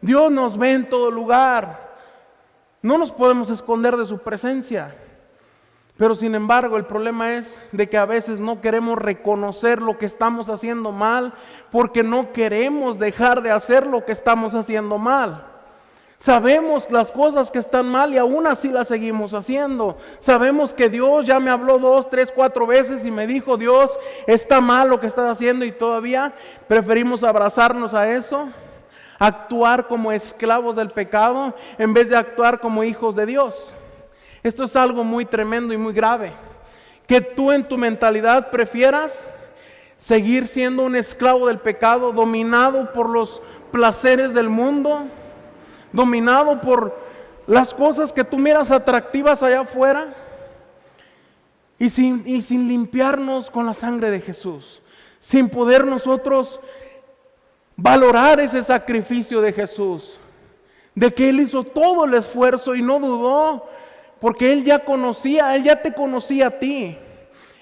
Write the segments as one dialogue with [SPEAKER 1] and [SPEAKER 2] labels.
[SPEAKER 1] Dios nos ve en todo lugar. No nos podemos esconder de su presencia. Pero sin embargo, el problema es de que a veces no queremos reconocer lo que estamos haciendo mal, porque no queremos dejar de hacer lo que estamos haciendo mal. Sabemos las cosas que están mal y aún así las seguimos haciendo. Sabemos que Dios ya me habló 2, 3, 4 veces y me dijo: Dios, está mal lo que estás haciendo, y todavía preferimos abrazarnos a eso, actuar como esclavos del pecado en vez de actuar como hijos de Dios. Esto es algo muy tremendo y muy grave, que tú en tu mentalidad prefieras seguir siendo un esclavo del pecado, dominado por los placeres del mundo, dominado por las cosas que tú miras atractivas allá afuera, y sin limpiarnos con la sangre de Jesús, sin poder nosotros valorar ese sacrificio de Jesús, de que Él hizo todo el esfuerzo y no dudó, porque Él ya te conocía a ti.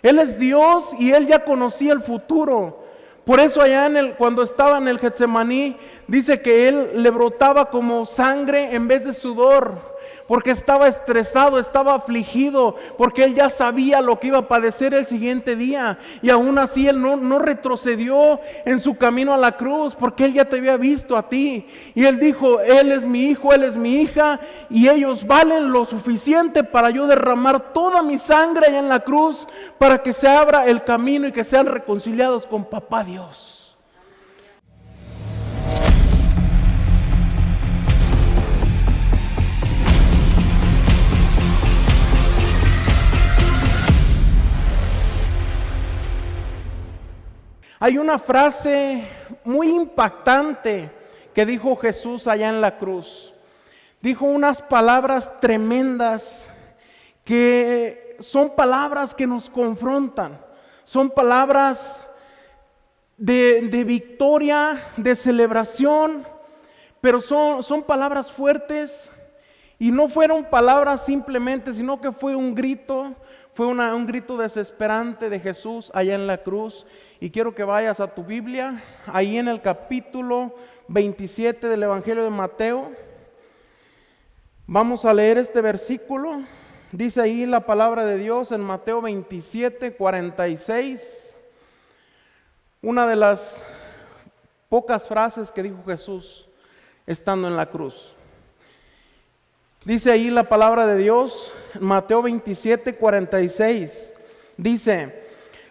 [SPEAKER 1] Él es Dios y Él ya conocía el futuro. Por eso allá cuando estaba en el Getsemaní, dice que Él le brotaba como sangre en vez de sudor, porque estaba estresado, estaba afligido, porque Él ya sabía lo que iba a padecer el siguiente día. Y aún así Él no retrocedió en su camino a la cruz, porque Él ya te había visto a ti. Y Él dijo: Él es mi hijo, Él es mi hija, y ellos valen lo suficiente para yo derramar toda mi sangre allá en la cruz, para que se abra el camino y que sean reconciliados con Papá Dios. Hay una frase muy impactante que dijo Jesús allá en la cruz. Dijo unas palabras tremendas que son palabras que nos confrontan. Son palabras de victoria, de celebración, pero son palabras fuertes, y no fueron palabras simplemente, sino que fue un grito. Fue un grito desesperante de Jesús allá en la cruz. Y quiero que vayas a tu Biblia, ahí en el capítulo 27 del Evangelio de Mateo. Vamos a leer este versículo. Dice ahí la palabra de Dios en Mateo 27, 46. Una de las pocas frases que dijo Jesús estando en la cruz. Dice ahí la palabra de Dios, Mateo 27, 46. Dice: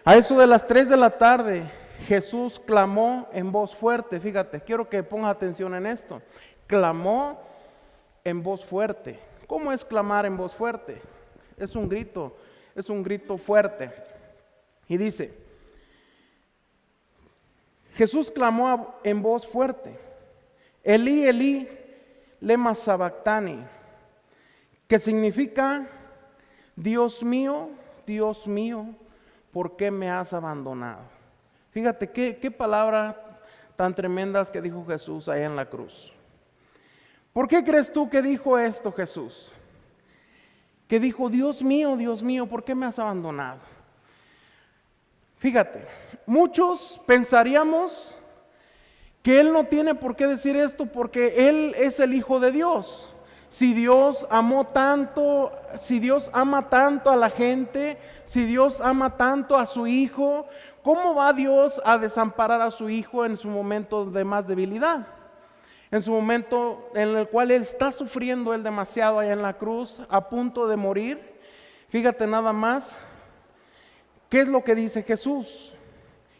[SPEAKER 1] a eso de las 3 de la tarde, Jesús clamó en voz fuerte. Fíjate, quiero que pongas atención en esto. Clamó en voz fuerte. ¿Cómo es clamar en voz fuerte? Es un grito fuerte. Y dice: Jesús clamó en voz fuerte: Elí, Elí, lema sabactani, que significa: Dios mío, ¿por qué me has abandonado? Fíjate qué palabra tan tremendas que dijo Jesús allá en la cruz. ¿Por qué crees tú que dijo esto Jesús? Que dijo: Dios mío, ¿por qué me has abandonado? Fíjate, muchos pensaríamos que Él no tiene por qué decir esto, porque Él es el Hijo de Dios. Si Dios ama tanto a la gente, si Dios ama tanto a su Hijo, ¿cómo va Dios a desamparar a su Hijo en su momento de más debilidad? En su momento en el cual Él está sufriendo demasiado allá en la cruz, a punto de morir. Fíjate nada más, ¿qué es lo que dice Jesús?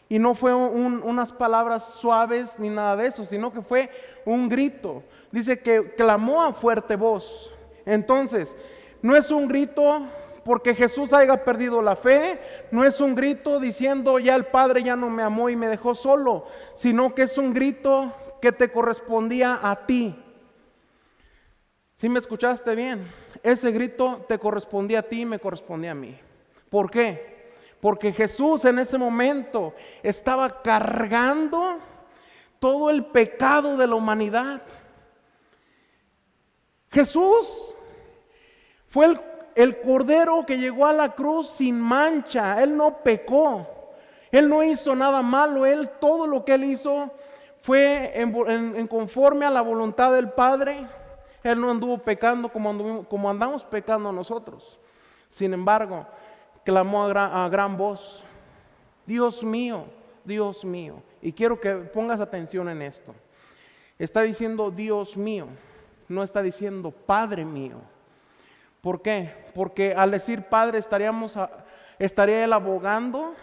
[SPEAKER 1] Y no fue unas palabras suaves ni nada de eso, sino que fue un grito. Dice que clamó a fuerte voz. Entonces, no es un grito porque Jesús haya perdido la fe, no es un grito diciendo: ya el Padre ya no me amó y me dejó solo, sino que es un grito que te correspondía a ti. ¿Sí me escuchaste bien? Ese grito te correspondía a ti y me correspondía a mí. ¿Por qué? Porque Jesús en ese momento estaba cargando todo el pecado de la humanidad. Jesús fue el Cordero que llegó a la cruz sin mancha. Él no pecó, Él no hizo nada malo. Todo lo que Él hizo fue en conforme a la voluntad del Padre. Él no anduvo pecando como andamos pecando nosotros. Sin embargo, clamó a gran voz: Dios mío, Dios mío. Y quiero que pongas atención en esto. Está diciendo Dios mío, no está diciendo Padre mío. ¿Por qué? Porque al decir Padre estaría él abogando,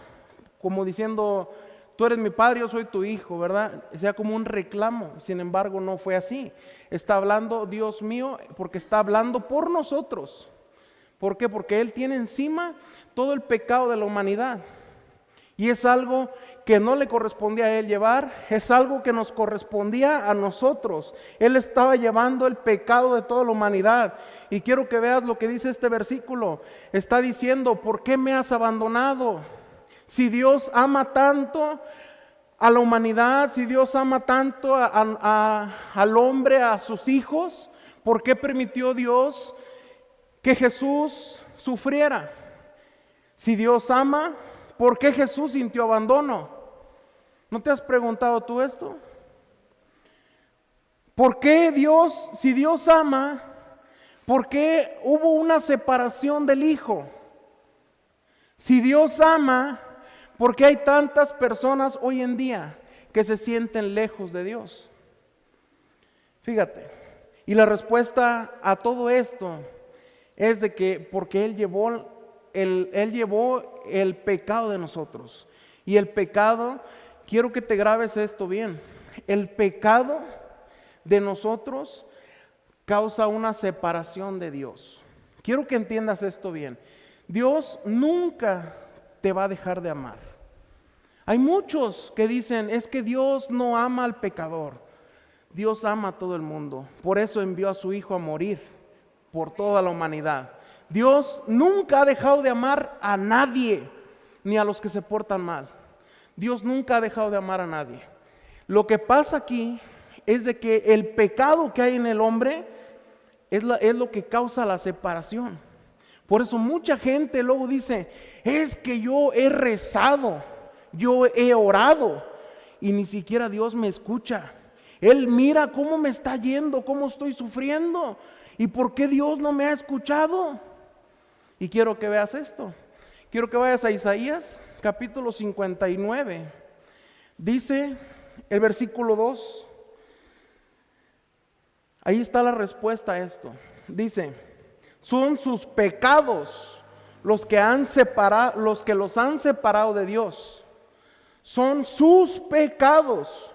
[SPEAKER 1] como diciendo: tú eres mi padre, yo soy tu hijo, ¿verdad? Sea como un reclamo. Sin embargo, no fue así. Está hablando Dios mío porque está hablando por nosotros. ¿Por qué? Porque Él tiene encima todo el pecado de la humanidad. Y es algo que no le correspondía a Él llevar, es algo que nos correspondía a nosotros. Él estaba llevando el pecado de toda la humanidad. Y quiero que veas lo que dice este versículo. Está diciendo: ¿por qué me has abandonado? Si Dios ama tanto a la humanidad, si Dios ama tanto al hombre, a sus hijos, ¿por qué permitió Dios que Jesús sufriera? Si Dios ama, ¿por qué Jesús sintió abandono? ¿No te has preguntado tú esto? ¿Por qué Dios, si Dios ama, por qué hubo una separación del Hijo? Si Dios ama, ¿por qué hay tantas personas hoy en día que se sienten lejos de Dios? Fíjate, y la respuesta a todo esto es de que porque Él llevó el pecado de nosotros. Y el pecado, quiero que te grabes esto bien, el pecado de nosotros causa una separación de Dios. Quiero que entiendas esto bien. Dios nunca te va a dejar de amar. Hay muchos que dicen: es que Dios no ama al pecador. Dios ama a todo el mundo. Por eso envió a su Hijo a morir por toda la humanidad. Dios nunca ha dejado de amar a nadie, ni a los que se portan mal. Dios nunca ha dejado de amar a nadie. Lo que pasa aquí es de que el pecado que hay en el hombre es lo que causa la separación. Por eso mucha gente luego dice: es que yo he rezado, yo he orado y ni siquiera Dios me escucha. Él mira cómo me está yendo, cómo estoy sufriendo, y por qué Dios no me ha escuchado. Y quiero que veas esto. Quiero que vayas a Isaías capítulo 59. Dice el versículo 2. Ahí está la respuesta a esto. Dice: son sus pecados los que los han separado de Dios. Son sus pecados.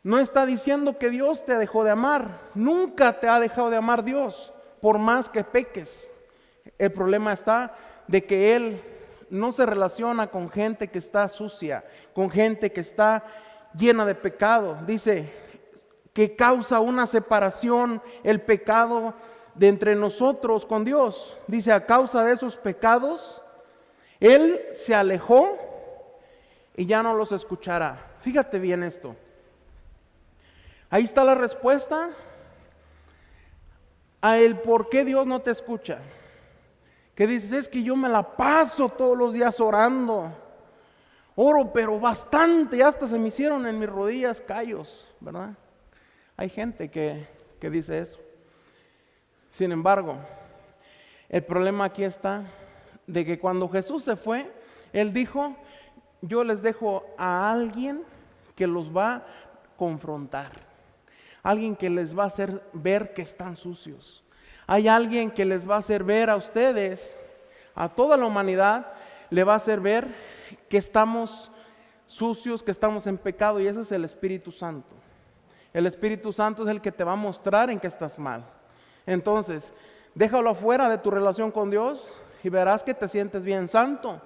[SPEAKER 1] No está diciendo que Dios te dejó de amar. Nunca te ha dejado de amar Dios, por más que peques. El problema está de que Él no se relaciona con gente que está sucia, con gente que está llena de pecado. Dice que causa una separación el pecado de entre nosotros con Dios. Dice: a causa de esos pecados, Él se alejó y ya no los escuchará. Fíjate bien esto. Ahí está la respuesta a el por qué Dios no te escucha. Que dices: es que yo me la paso todos los días orando. Oro pero bastante, hasta se me hicieron en mis rodillas callos, ¿verdad? Hay gente que dice eso. Sin embargo, el problema aquí está de que cuando Jesús se fue, Él dijo: yo les dejo a alguien que los va a confrontar, alguien que les va a hacer ver que están sucios. Hay alguien que les va a hacer ver a ustedes, a toda la humanidad, le va a hacer ver que estamos sucios, que estamos en pecado, y ese es el Espíritu Santo. El Espíritu Santo es el que te va a mostrar en que estás mal. Entonces, déjalo afuera de tu relación con Dios y verás que te sientes bien santo.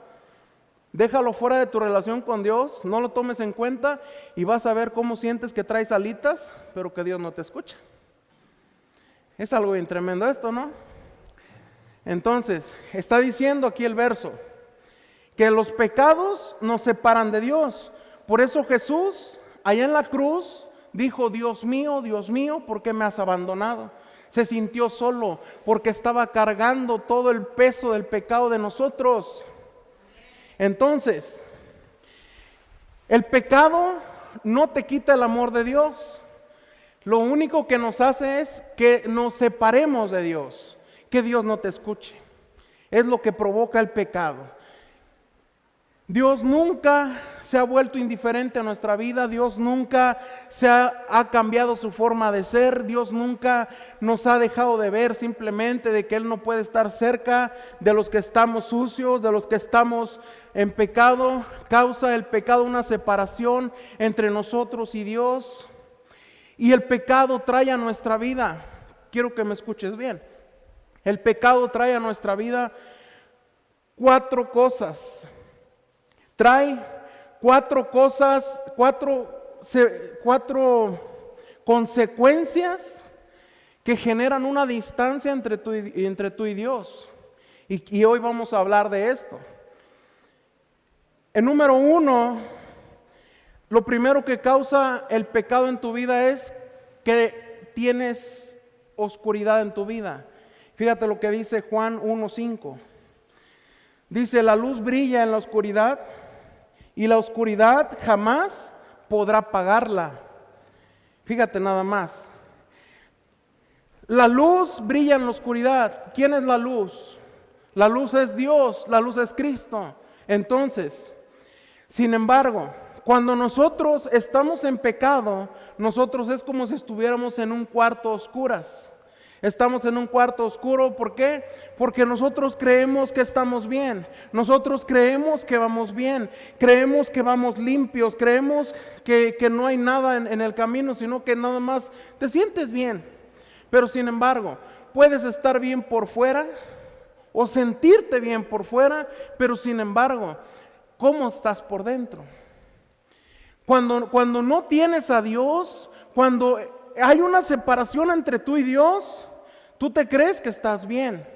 [SPEAKER 1] Déjalo fuera de tu relación con Dios, no lo tomes en cuenta y vas a ver cómo sientes que traes alitas, pero que Dios no te escucha. Es algo bien tremendo esto, ¿no? Entonces, está diciendo aquí el verso que los pecados nos separan de Dios. Por eso Jesús, allá en la cruz, dijo: Dios mío, ¿por qué me has abandonado? Se sintió solo porque estaba cargando todo el peso del pecado de nosotros. Entonces, el pecado no te quita el amor de Dios. Lo único que nos hace es que nos separemos de Dios, que Dios no te escuche. Es lo que provoca el pecado. Dios nunca se ha vuelto indiferente a nuestra vida, Dios nunca ha cambiado su forma de ser, Dios nunca nos ha dejado de ver, simplemente de que Él no puede estar cerca de los que estamos sucios, de los que estamos en pecado. Causa el pecado una separación entre nosotros y Dios, y el pecado trae a nuestra vida, quiero que me escuches bien, el pecado trae a nuestra vida 4 cosas. Trae 4 cosas, 4 consecuencias que generan una distancia entre tú y Dios. Y hoy vamos a hablar de esto. El número 1, lo primero que causa el pecado en tu vida es que tienes oscuridad en tu vida. Fíjate lo que dice Juan 1:5. Dice, la luz brilla en la oscuridad, y la oscuridad jamás podrá apagarla. Fíjate nada más. La luz brilla en la oscuridad. ¿Quién es la luz? La luz es Dios, la luz es Cristo. Entonces, sin embargo, cuando nosotros estamos en pecado, nosotros es como si estuviéramos en un cuarto a oscuras. Estamos en un cuarto oscuro, ¿por qué? Porque nosotros creemos que estamos bien, nosotros creemos que vamos bien, creemos que vamos limpios, creemos que no hay nada en el camino, sino que nada más te sientes bien. Pero sin embargo, puedes estar bien por fuera o sentirte bien por fuera, pero sin embargo, ¿cómo estás por dentro? Cuando no tienes a Dios, cuando hay una separación entre tú y Dios, tú te crees que estás bien,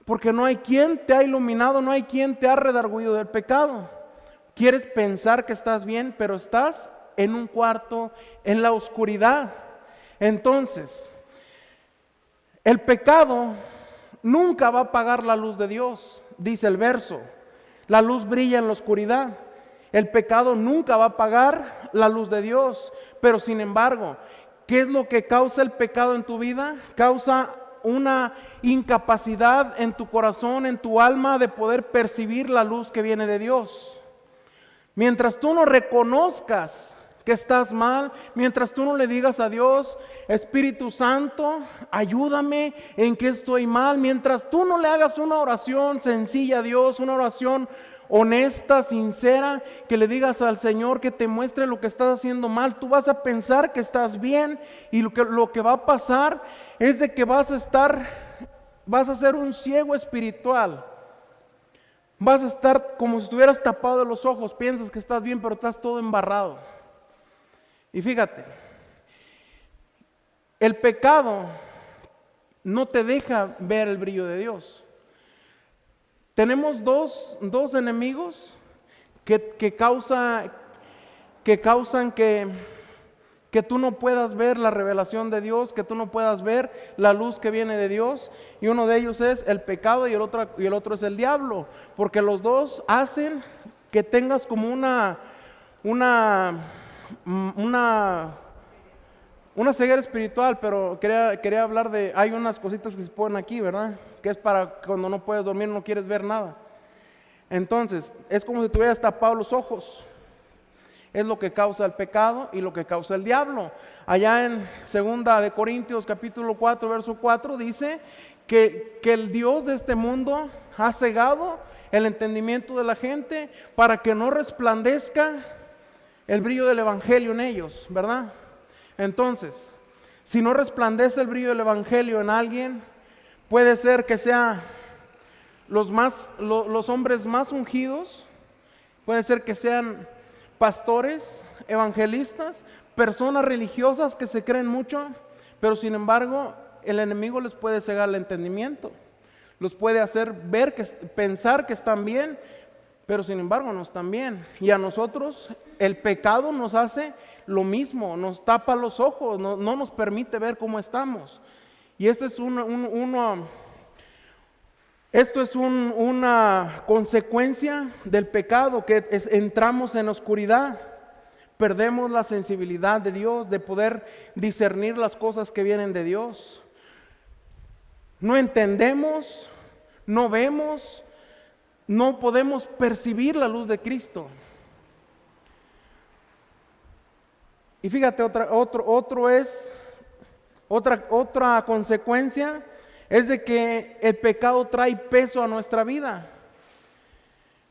[SPEAKER 1] porque no hay quien te ha iluminado, no hay quien te ha redarguido del pecado. Quieres pensar que estás bien, pero estás en un cuarto, en la oscuridad. Entonces, el pecado nunca va a apagar la luz de Dios, dice el verso. La luz brilla en la oscuridad. El pecado nunca va a apagar la luz de Dios, pero sin embargo, ¿qué es lo que causa el pecado en tu vida? Causa una incapacidad en tu corazón, en tu alma, de poder percibir la luz que viene de Dios. Mientras tú no reconozcas que estás mal, mientras tú no le digas a Dios, Espíritu Santo, ayúdame en que estoy mal, mientras tú no le hagas una oración sencilla a Dios, una oración honesta, sincera, que le digas al Señor que te muestre lo que estás haciendo mal, tú vas a pensar que estás bien, y lo que va a pasar es de que vas a ser un ciego espiritual. Vas a estar como si estuvieras tapado de los ojos, piensas que estás bien, pero estás todo embarrado. Y fíjate, el pecado no te deja ver el brillo de Dios. Tenemos dos enemigos que causan que tú no puedas ver la revelación de Dios, que tú no puedas ver la luz que viene de Dios, y uno de ellos es el pecado y el otro es el diablo, porque los dos hacen que tengas como una ceguera espiritual. Pero quería hablar hay unas cositas que se ponen aquí, ¿verdad? Que es para cuando no puedes dormir, no quieres ver nada. Entonces, es como si tuvieras tapados los ojos. Es lo que causa el pecado y lo que causa el diablo. Allá en 2 de Corintios capítulo 4, verso 4, dice que el Dios de este mundo ha cegado el entendimiento de la gente para que no resplandezca el brillo del Evangelio en ellos, ¿verdad? Entonces, si no resplandece el brillo del Evangelio en alguien, puede ser que sea los hombres más ungidos, puede ser que sean pastores, evangelistas, personas religiosas que se creen mucho, pero sin embargo el enemigo les puede cegar el entendimiento, los puede hacer pensar que están bien, pero sin embargo no están bien. Y a nosotros el pecado nos hace lo mismo, nos tapa los ojos, no nos permite ver cómo estamos. Y esto es una consecuencia del pecado, que entramos en oscuridad. perdemos la sensibilidad de Dios, de poder discernir las cosas que vienen de Dios. No entendemos, no vemos, no podemos percibir la luz de Cristo. Y fíjate, otra consecuencia es de que el pecado trae peso a nuestra vida.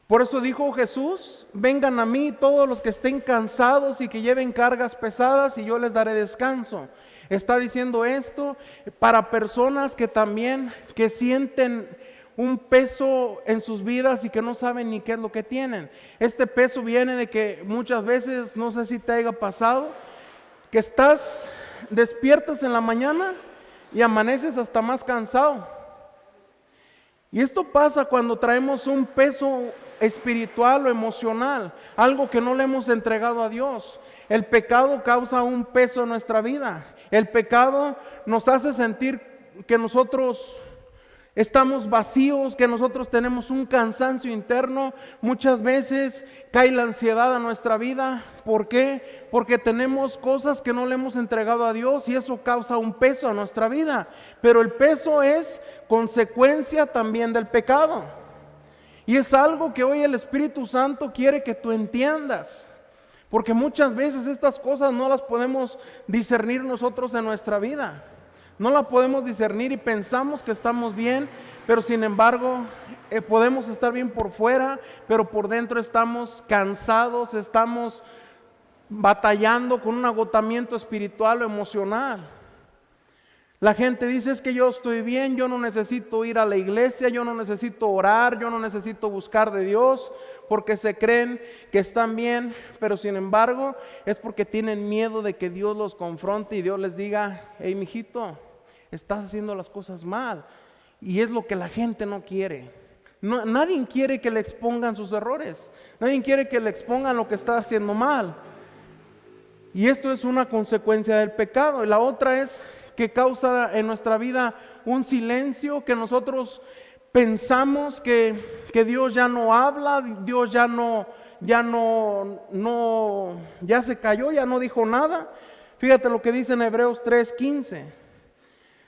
[SPEAKER 1] Por eso dijo Jesús: vengan a mí todos los que estén cansados y que lleven cargas pesadas y yo les daré descanso. Está diciendo esto para personas que también sienten un peso en sus vidas y que no saben ni qué es lo que tienen. Este peso viene de que muchas veces, no sé si te haya pasado, que despiertas en la mañana y amaneces hasta más cansado. Y esto pasa cuando traemos un peso espiritual o emocional, algo que no le hemos entregado a Dios. El pecado causa un peso en nuestra vida. El pecado nos hace sentir que nosotros estamos vacíos, que nosotros tenemos un cansancio interno. Muchas veces cae la ansiedad a nuestra vida. ¿Por qué? Porque tenemos cosas que no le hemos entregado a Dios y eso causa un peso a nuestra vida. Pero el peso es consecuencia también del pecado. Y es algo que hoy el Espíritu Santo quiere que tú entiendas. Porque muchas veces estas cosas no las podemos discernir nosotros en nuestra vida. No la podemos discernir y pensamos que estamos bien, pero sin embargo podemos estar bien por fuera, pero por dentro estamos cansados, estamos batallando con un agotamiento espiritual o emocional. La gente dice: es que yo estoy bien, yo no necesito ir a la iglesia, yo no necesito orar, yo no necesito buscar de Dios, porque se creen que están bien, pero sin embargo es porque tienen miedo de que Dios los confronte y Dios les diga: hey, mijito, estás haciendo las cosas mal. Y es lo que la gente no quiere. Nadie quiere que le expongan sus errores, nadie quiere que le expongan lo que está haciendo mal. Y esto es una consecuencia del pecado. Y la otra es que causa en nuestra vida un silencio, que nosotros pensamos que Dios ya no habla, Dios ya se cayó, ya no dijo nada. Fíjate lo que dice en Hebreos 3:15.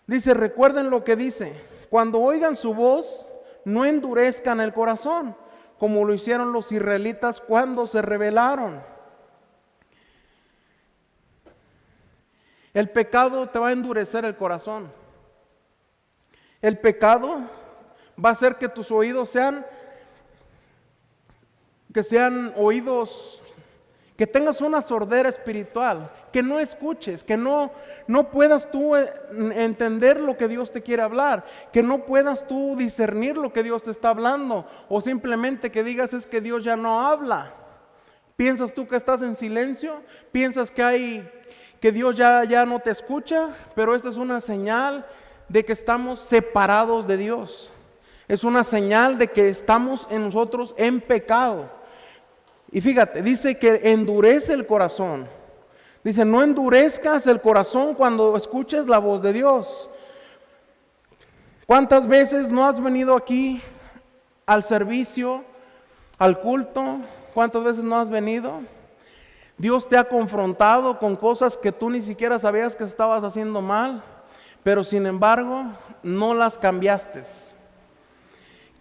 [SPEAKER 1] Dice: recuerden lo que dice: cuando oigan su voz, no endurezcan el corazón, como lo hicieron los israelitas cuando se rebelaron. El pecado te va a endurecer el corazón. El pecado va a hacer que tus oídos sean oídos, que tengas una sordera espiritual, que no escuches, que no puedas tú entender lo que Dios te quiere hablar, que no puedas tú discernir lo que Dios te está hablando, o simplemente que digas: es que Dios ya no habla. ¿Piensas tú que estás en silencio? ¿Piensas que Dios ya no te escucha? Pero esta es una señal de que estamos separados de Dios. Es una señal de que estamos en nosotros en pecado. Y fíjate, dice que endurece el corazón. Dice: no endurezcas el corazón cuando escuches la voz de Dios. ¿Cuántas veces no has venido aquí al servicio, al culto? ¿Cuántas veces no has venido? Dios te ha confrontado con cosas que tú ni siquiera sabías que estabas haciendo mal, pero sin embargo no las cambiaste.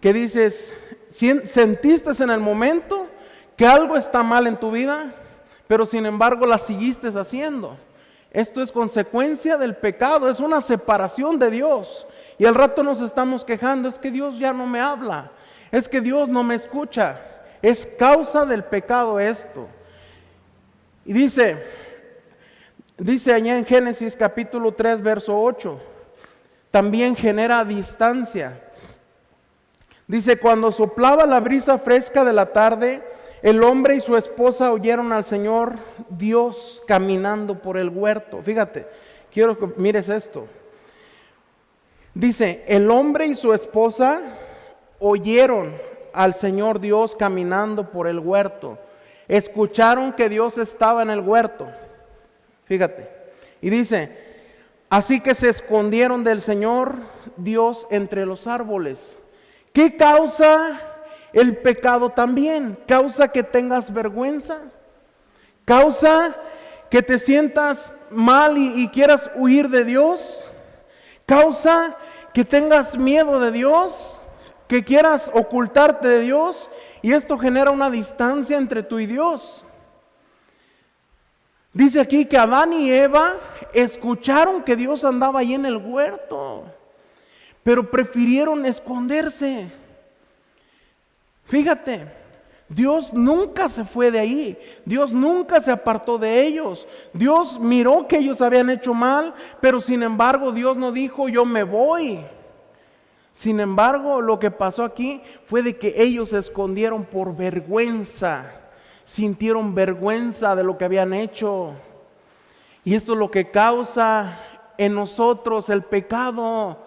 [SPEAKER 1] Que dices, sentiste en el momento que algo está mal en tu vida, pero sin embargo la seguiste haciendo. Esto es consecuencia del pecado, es una separación de Dios. Y al rato nos estamos quejando: es que Dios ya no me habla, es que Dios no me escucha. Es causa del pecado esto. Y dice allá en Génesis capítulo 3 verso 8, también genera distancia. Dice: cuando soplaba la brisa fresca de la tarde, el hombre y su esposa oyeron al Señor Dios caminando por el huerto. Fíjate, quiero que mires esto. Dice: el hombre y su esposa oyeron al Señor Dios caminando por el huerto. Escucharon que Dios estaba en el huerto. Fíjate. Y dice: así que se escondieron del Señor Dios entre los árboles. ¿Qué causa el pecado también? Causa que tengas vergüenza. causa que te sientas mal y quieras huir de Dios, causa que tengas miedo de Dios, que quieras ocultarte de Dios, y esto genera una distancia entre tú y Dios. Dice aquí que Adán y Eva escucharon que Dios andaba ahí en el huerto, pero prefirieron esconderse. Fíjate, Dios nunca se fue de ahí, Dios nunca se apartó de ellos. Dios miró que ellos habían hecho mal, pero sin embargo Dios no dijo, yo me voy. Sin embargo, lo que pasó aquí fue de que ellos se escondieron por vergüenza, sintieron vergüenza de lo que habían hecho. Y esto es lo que causa en nosotros el pecado.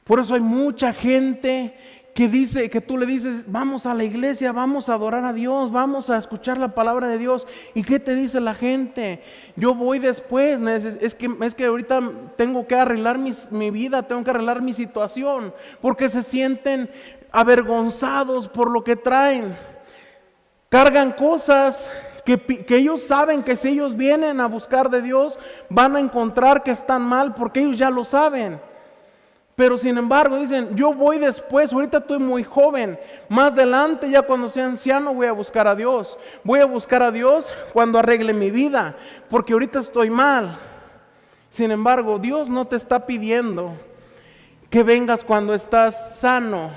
[SPEAKER 1] Por eso hay mucha gente que dice, que tú le dices, vamos a la iglesia, vamos a adorar a Dios, vamos a escuchar la palabra de Dios. ¿Y qué te dice la gente? Yo voy después, es que ahorita tengo que arreglar mi vida, tengo que arreglar mi situación, porque se sienten avergonzados por lo que traen. Cargan cosas que ellos saben que si ellos vienen a buscar de Dios, van a encontrar que están mal, porque ellos ya lo saben. Pero sin embargo dicen, yo voy después, ahorita estoy muy joven, más adelante ya cuando sea anciano voy a buscar a Dios. Voy a buscar a Dios cuando arregle mi vida, porque ahorita estoy mal. Sin embargo, Dios no te está pidiendo que vengas cuando estás sano.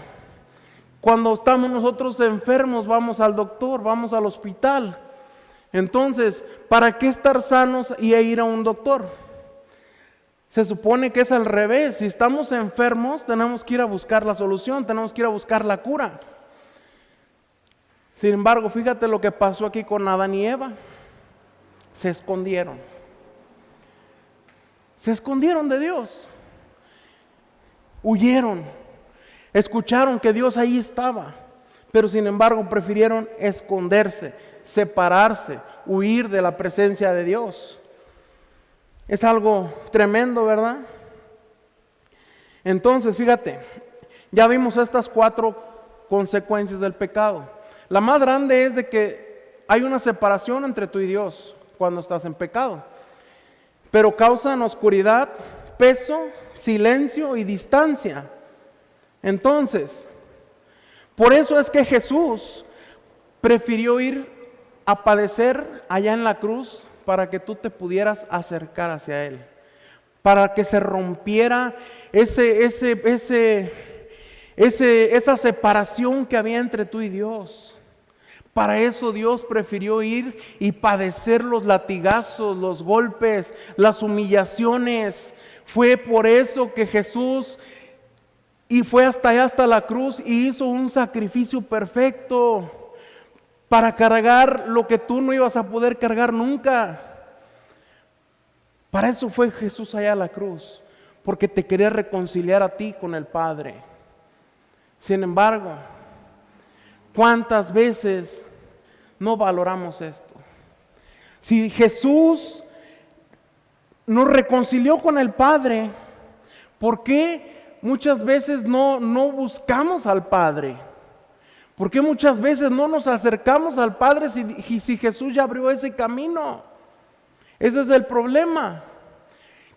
[SPEAKER 1] Cuando estamos nosotros enfermos, vamos al doctor, vamos al hospital. Entonces, ¿para qué estar sanos y ir a un doctor? Se supone que es al revés. Si estamos enfermos, tenemos que ir a buscar la solución, tenemos que ir a buscar la cura. Sin embargo, fíjate lo que pasó aquí con Adán y Eva. Se escondieron. Se escondieron de Dios. Huyeron. Escucharon que Dios ahí estaba, pero sin embargo prefirieron esconderse, separarse, huir de la presencia de Dios. Es algo tremendo, ¿verdad? Entonces, fíjate, ya vimos estas 4 consecuencias del pecado. La más grande es de que hay una separación entre tú y Dios cuando estás en pecado, pero causan oscuridad, peso, silencio y distancia. Entonces, por eso es que Jesús prefirió ir a padecer allá en la cruz para que tú te pudieras acercar hacia Él, para que se rompiera esa separación que había entre tú y Dios. Para eso Dios prefirió ir y padecer los latigazos, los golpes, las humillaciones. Fue por eso que Jesús fue hasta allá, hasta la cruz, y hizo un sacrificio perfecto para cargar lo que tú no ibas a poder cargar nunca. Para eso fue Jesús allá a la cruz, porque te quería reconciliar a ti con el Padre. Sin embargo, ¿cuántas veces no valoramos esto? Si Jesús nos reconcilió con el Padre, ¿por qué muchas veces no buscamos al Padre? ¿Por qué muchas veces no nos acercamos al Padre si Jesús ya abrió ese camino? Ese es el problema.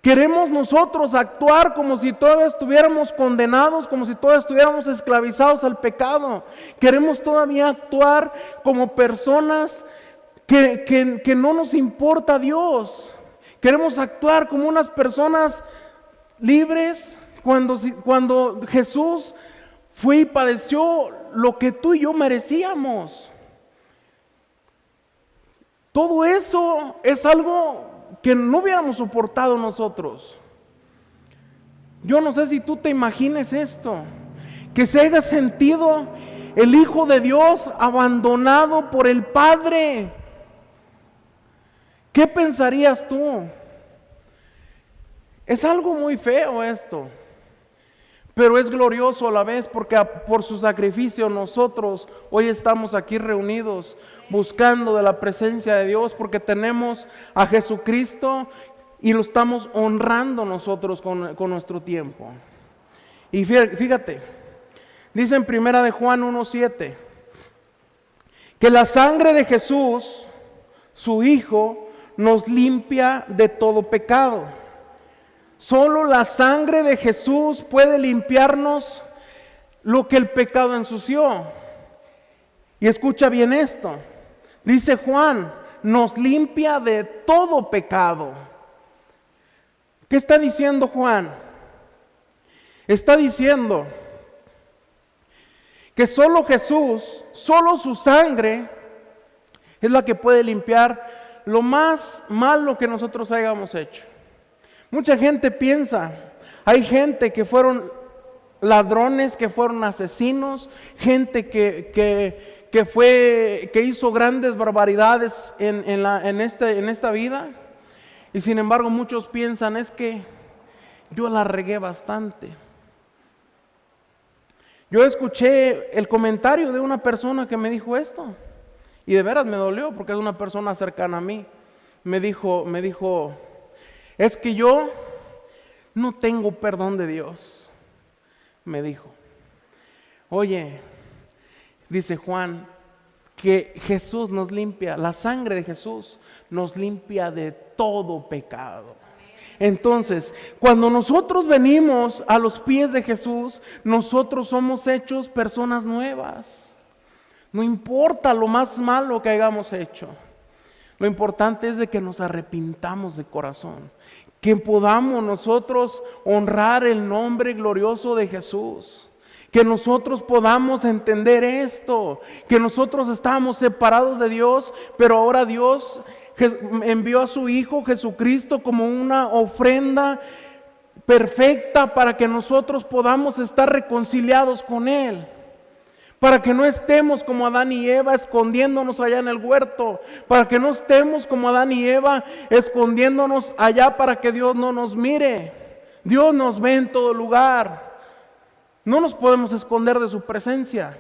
[SPEAKER 1] Queremos nosotros actuar como si todavía estuviéramos condenados, como si todavía estuviéramos esclavizados al pecado. Queremos todavía actuar como personas que no nos importa Dios. Queremos actuar como unas personas libres cuando Jesús fue y padeció lo que tú y yo merecíamos. Todo eso es algo que no hubiéramos soportado nosotros. Yo no sé si tú te imagines esto, que se haya sentido el Hijo de Dios abandonado por el Padre. ¿Qué pensarías tú? Es algo muy feo esto, pero es glorioso a la vez, porque por su sacrificio nosotros hoy estamos aquí reunidos buscando de la presencia de Dios, porque tenemos a Jesucristo y lo estamos honrando nosotros con nuestro tiempo. Y fíjate, dice en 1 de Juan 1:7 que la sangre de Jesús, su Hijo, nos limpia de todo pecado. Solo la sangre de Jesús puede limpiarnos lo que el pecado ensució. Y escucha bien esto. Dice Juan, nos limpia de todo pecado. ¿Qué está diciendo Juan? Está diciendo que solo Jesús, solo su sangre es la que puede limpiar lo más malo que nosotros hayamos hecho. Mucha gente piensa, hay gente que fueron ladrones, que fueron asesinos, gente que hizo grandes barbaridades en esta vida, y sin embargo muchos piensan, es que yo la regué bastante. Yo escuché el comentario de una persona que me dijo esto, y de veras me dolió porque es una persona cercana a mí. Me dijo, es que yo no tengo perdón de Dios. Me dijo, oye, dice Juan, que Jesús nos limpia, la sangre de Jesús nos limpia de todo pecado. Entonces, cuando nosotros venimos a los pies de Jesús, nosotros somos hechos personas nuevas. No importa lo más malo que hayamos hecho. Lo importante es de que nos arrepintamos de corazón, que podamos nosotros honrar el nombre glorioso de Jesús, que nosotros podamos entender esto, que nosotros estábamos separados de Dios, pero ahora Dios envió a su Hijo Jesucristo como una ofrenda perfecta para que nosotros podamos estar reconciliados con Él. Para que no estemos como Adán y Eva escondiéndonos allá en el huerto. Para que no estemos como Adán y Eva escondiéndonos allá para que Dios no nos mire. Dios nos ve en todo lugar. No nos podemos esconder de su presencia.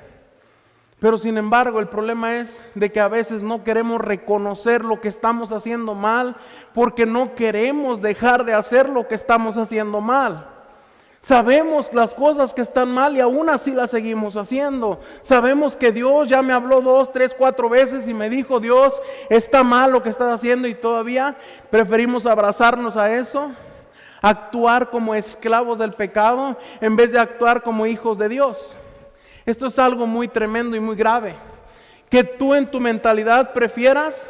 [SPEAKER 1] Pero sin embargo el problema es de que a veces no queremos reconocer lo que estamos haciendo mal, porque no queremos dejar de hacer lo que estamos haciendo mal. Sabemos las cosas que están mal y aún así las seguimos haciendo. Sabemos que Dios ya me habló 2, 3, 4 veces y me dijo, Dios, está mal lo que estás haciendo, y todavía preferimos abrazarnos a eso, actuar como esclavos del pecado en vez de actuar como hijos de Dios. Esto es algo muy tremendo y muy grave, que tú en tu mentalidad prefieras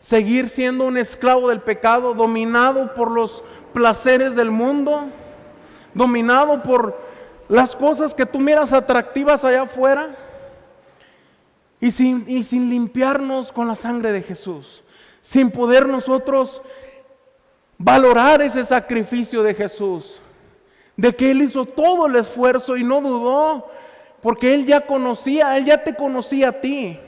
[SPEAKER 1] seguir siendo un esclavo del pecado, dominado por los placeres del mundo, dominado por las cosas que tú miras atractivas allá afuera, y sin limpiarnos con la sangre de Jesús, sin poder nosotros valorar ese sacrificio de Jesús, de que Él hizo todo el esfuerzo y no dudó, porque Él ya te conocía a ti.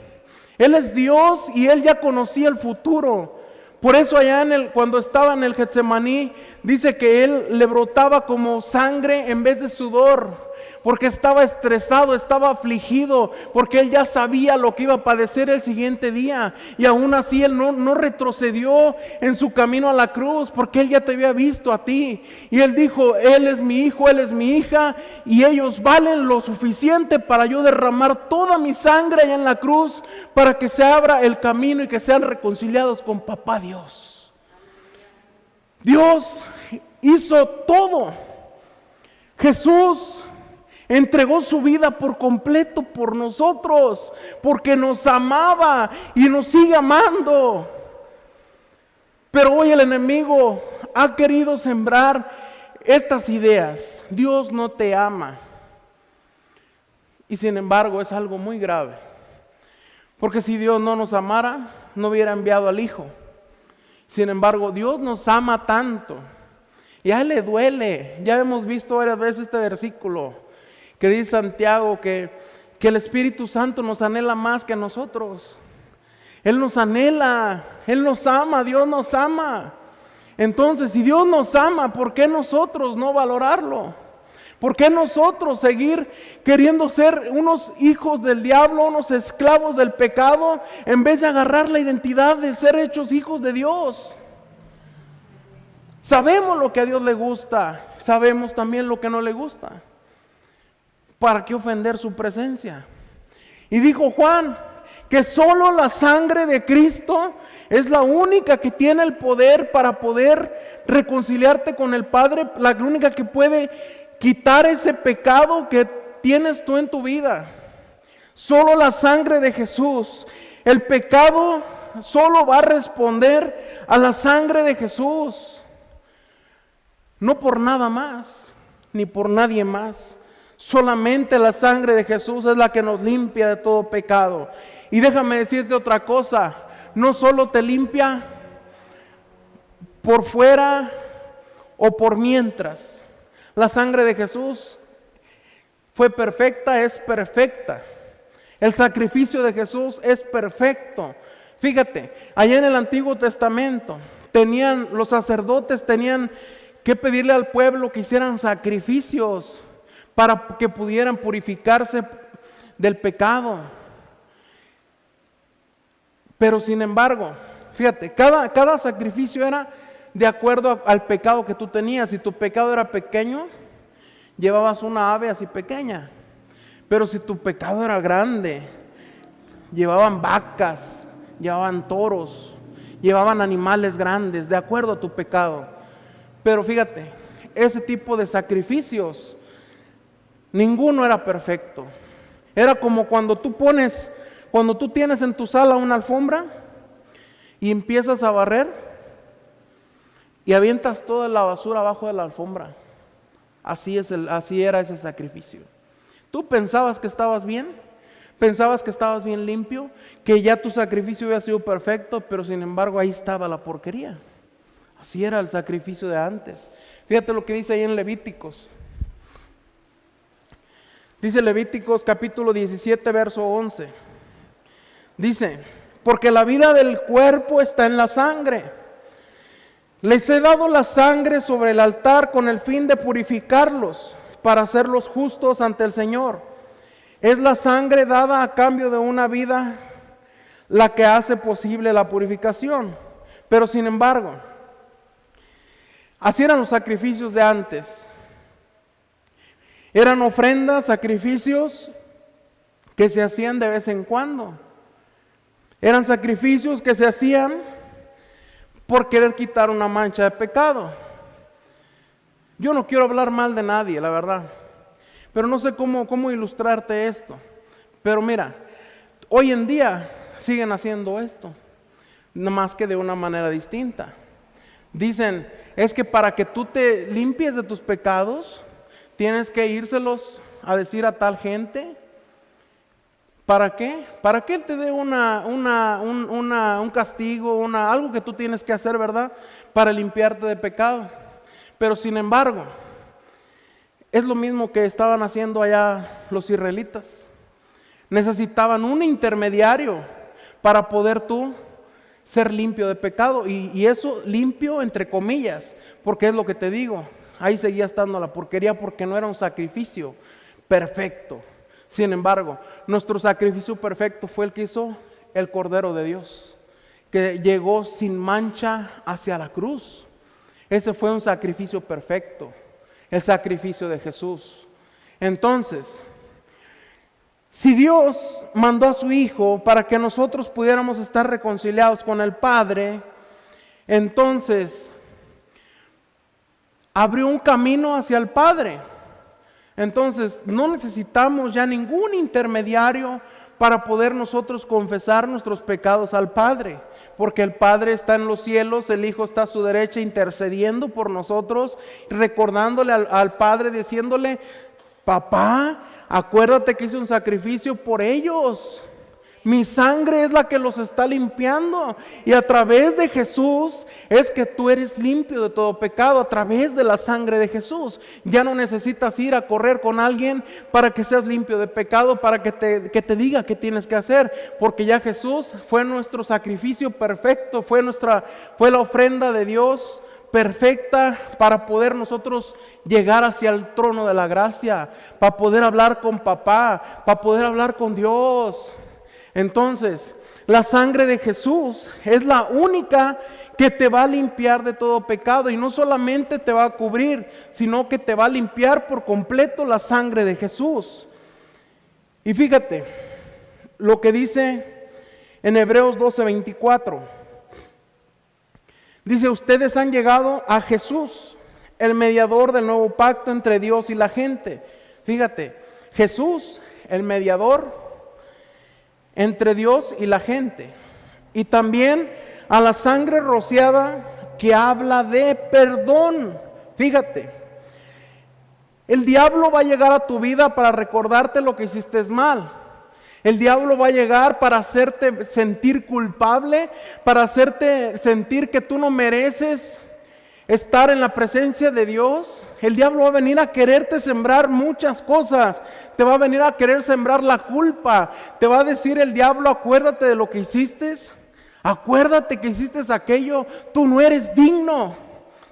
[SPEAKER 1] Él es Dios y Él ya conocía el futuro. Por eso allá cuando estaba en el Getsemaní, dice que Él le brotaba como sangre en vez de sudor, porque estaba estresado, estaba afligido, porque Él ya sabía lo que iba a padecer el siguiente día, y aún así Él no retrocedió en su camino a la cruz, porque Él ya te había visto a ti, y Él dijo, Él es mi hijo, Él es mi hija, y ellos valen lo suficiente para yo derramar toda mi sangre allá en la cruz, para que se abra el camino y que sean reconciliados con Papá Dios. Dios hizo todo. Jesús entregó su vida por completo por nosotros, porque nos amaba y nos sigue amando. Pero hoy el enemigo ha querido sembrar estas ideas. Dios no te ama. Y sin embargo es algo muy grave. Porque si Dios no nos amara, no hubiera enviado al Hijo. Sin embargo, Dios nos ama tanto. Y a Él le duele. Ya hemos visto varias veces este versículo que dice Santiago que el Espíritu Santo nos anhela más que nosotros. Él nos anhela, Él nos ama, Dios nos ama. Entonces, si Dios nos ama, ¿por qué nosotros no valorarlo? ¿Por qué nosotros seguir queriendo ser unos hijos del diablo, unos esclavos del pecado, en vez de agarrar la identidad de ser hechos hijos de Dios? Sabemos lo que a Dios le gusta, sabemos también lo que no le gusta. ¿Para qué ofender su presencia? Y dijo Juan que solo la sangre de Cristo es la única que tiene el poder para poder reconciliarte con el Padre, la única que puede quitar ese pecado que tienes tú en tu vida. Solo la sangre de Jesús. El pecado solo va a responder a la sangre de Jesús. No por nada más, ni por nadie más. Solamente la sangre de Jesús es la que nos limpia de todo pecado. Y déjame decirte otra cosa, no solo te limpia por fuera o por mientras. La sangre de Jesús fue perfecta, es perfecta. El sacrificio de Jesús es perfecto. Fíjate, allá en el Antiguo Testamento los sacerdotes tenían que pedirle al pueblo que hicieran sacrificios para que pudieran purificarse del pecado. Pero sin embargo, fíjate, cada sacrificio era de acuerdo al pecado que tú tenías. Si tu pecado era pequeño, llevabas una ave así pequeña. Pero si tu pecado era grande, llevaban vacas, llevaban toros, llevaban animales grandes, de acuerdo a tu pecado. Pero fíjate, ese tipo de sacrificios, ninguno era perfecto. Era como cuando tú tienes en tu sala una alfombra y empiezas a barrer y avientas toda la basura abajo de la alfombra. Así era ese sacrificio. Tú pensabas que estabas bien, pensabas que estabas bien limpio, que ya tu sacrificio había sido perfecto, pero sin embargo ahí estaba la porquería. Así era el sacrificio de antes. Fíjate lo que dice ahí en Levíticos. Dice Levíticos capítulo 17, verso 11. Dice, porque la vida del cuerpo está en la sangre. Les he dado la sangre sobre el altar con el fin de purificarlos, para hacerlos justos ante el Señor. Es la sangre dada a cambio de una vida la que hace posible la purificación. Pero sin embargo, así eran los sacrificios de antes. Eran ofrendas, sacrificios que se hacían de vez en cuando. Eran sacrificios que se hacían por querer quitar una mancha de pecado. Yo no quiero hablar mal de nadie, la verdad. Pero no sé cómo ilustrarte esto. Pero mira, hoy en día siguen haciendo esto, nada más que de una manera distinta. Dicen, es que para que tú te limpies de tus pecados, tienes que írselos a decir a tal gente. ¿Para qué? Para que Él te dé un castigo, algo que tú tienes que hacer, ¿verdad? Para limpiarte de pecado. Pero sin embargo, es lo mismo que estaban haciendo allá los israelitas. Necesitaban un intermediario para poder tú ser limpio de pecado. Y eso limpio entre comillas, porque es lo que te digo. Ahí seguía estando la porquería porque no era un sacrificio perfecto. Sin embargo, nuestro sacrificio perfecto fue el que hizo el Cordero de Dios, que llegó sin mancha hacia la cruz. Ese fue un sacrificio perfecto, el sacrificio de Jesús. Entonces, si Dios mandó a su Hijo para que nosotros pudiéramos estar reconciliados con el Padre, entonces abrió un camino hacia el Padre. Entonces, no necesitamos ya ningún intermediario para poder nosotros confesar nuestros pecados al Padre, porque el Padre está en los cielos, el Hijo está a su derecha intercediendo por nosotros, recordándole al Padre, diciéndole, papá, acuérdate que hice un sacrificio por ellos. Mi sangre es la que los está limpiando. Y a través de Jesús es que tú eres limpio de todo pecado. A través de la sangre de Jesús. Ya no necesitas ir a correr con alguien para que seas limpio de pecado, para que te diga qué tienes que hacer. Porque ya Jesús fue nuestro sacrificio perfecto. Fue la ofrenda de Dios perfecta para poder nosotros llegar hacia el trono de la gracia. Para poder hablar con papá. Para poder hablar con Dios. Entonces, la sangre de Jesús es la única que te va a limpiar de todo pecado, y no solamente te va a cubrir, sino que te va a limpiar por completo la sangre de Jesús. Y fíjate lo que dice en Hebreos 12:24. Dice, ustedes han llegado a Jesús, el mediador del nuevo pacto entre Dios y la gente. Fíjate, Jesús, el mediador entre Dios y la gente. Y también a la sangre rociada que habla de perdón. Fíjate, el diablo va a llegar a tu vida para recordarte lo que hiciste mal. El diablo va a llegar para hacerte sentir culpable, para hacerte sentir que tú no mereces estar en la presencia de Dios. El diablo va a venir a quererte sembrar muchas cosas. Te va a venir a querer sembrar la culpa. Te va a decir el diablo, acuérdate de lo que hiciste. Acuérdate que hiciste aquello. Tú no eres digno.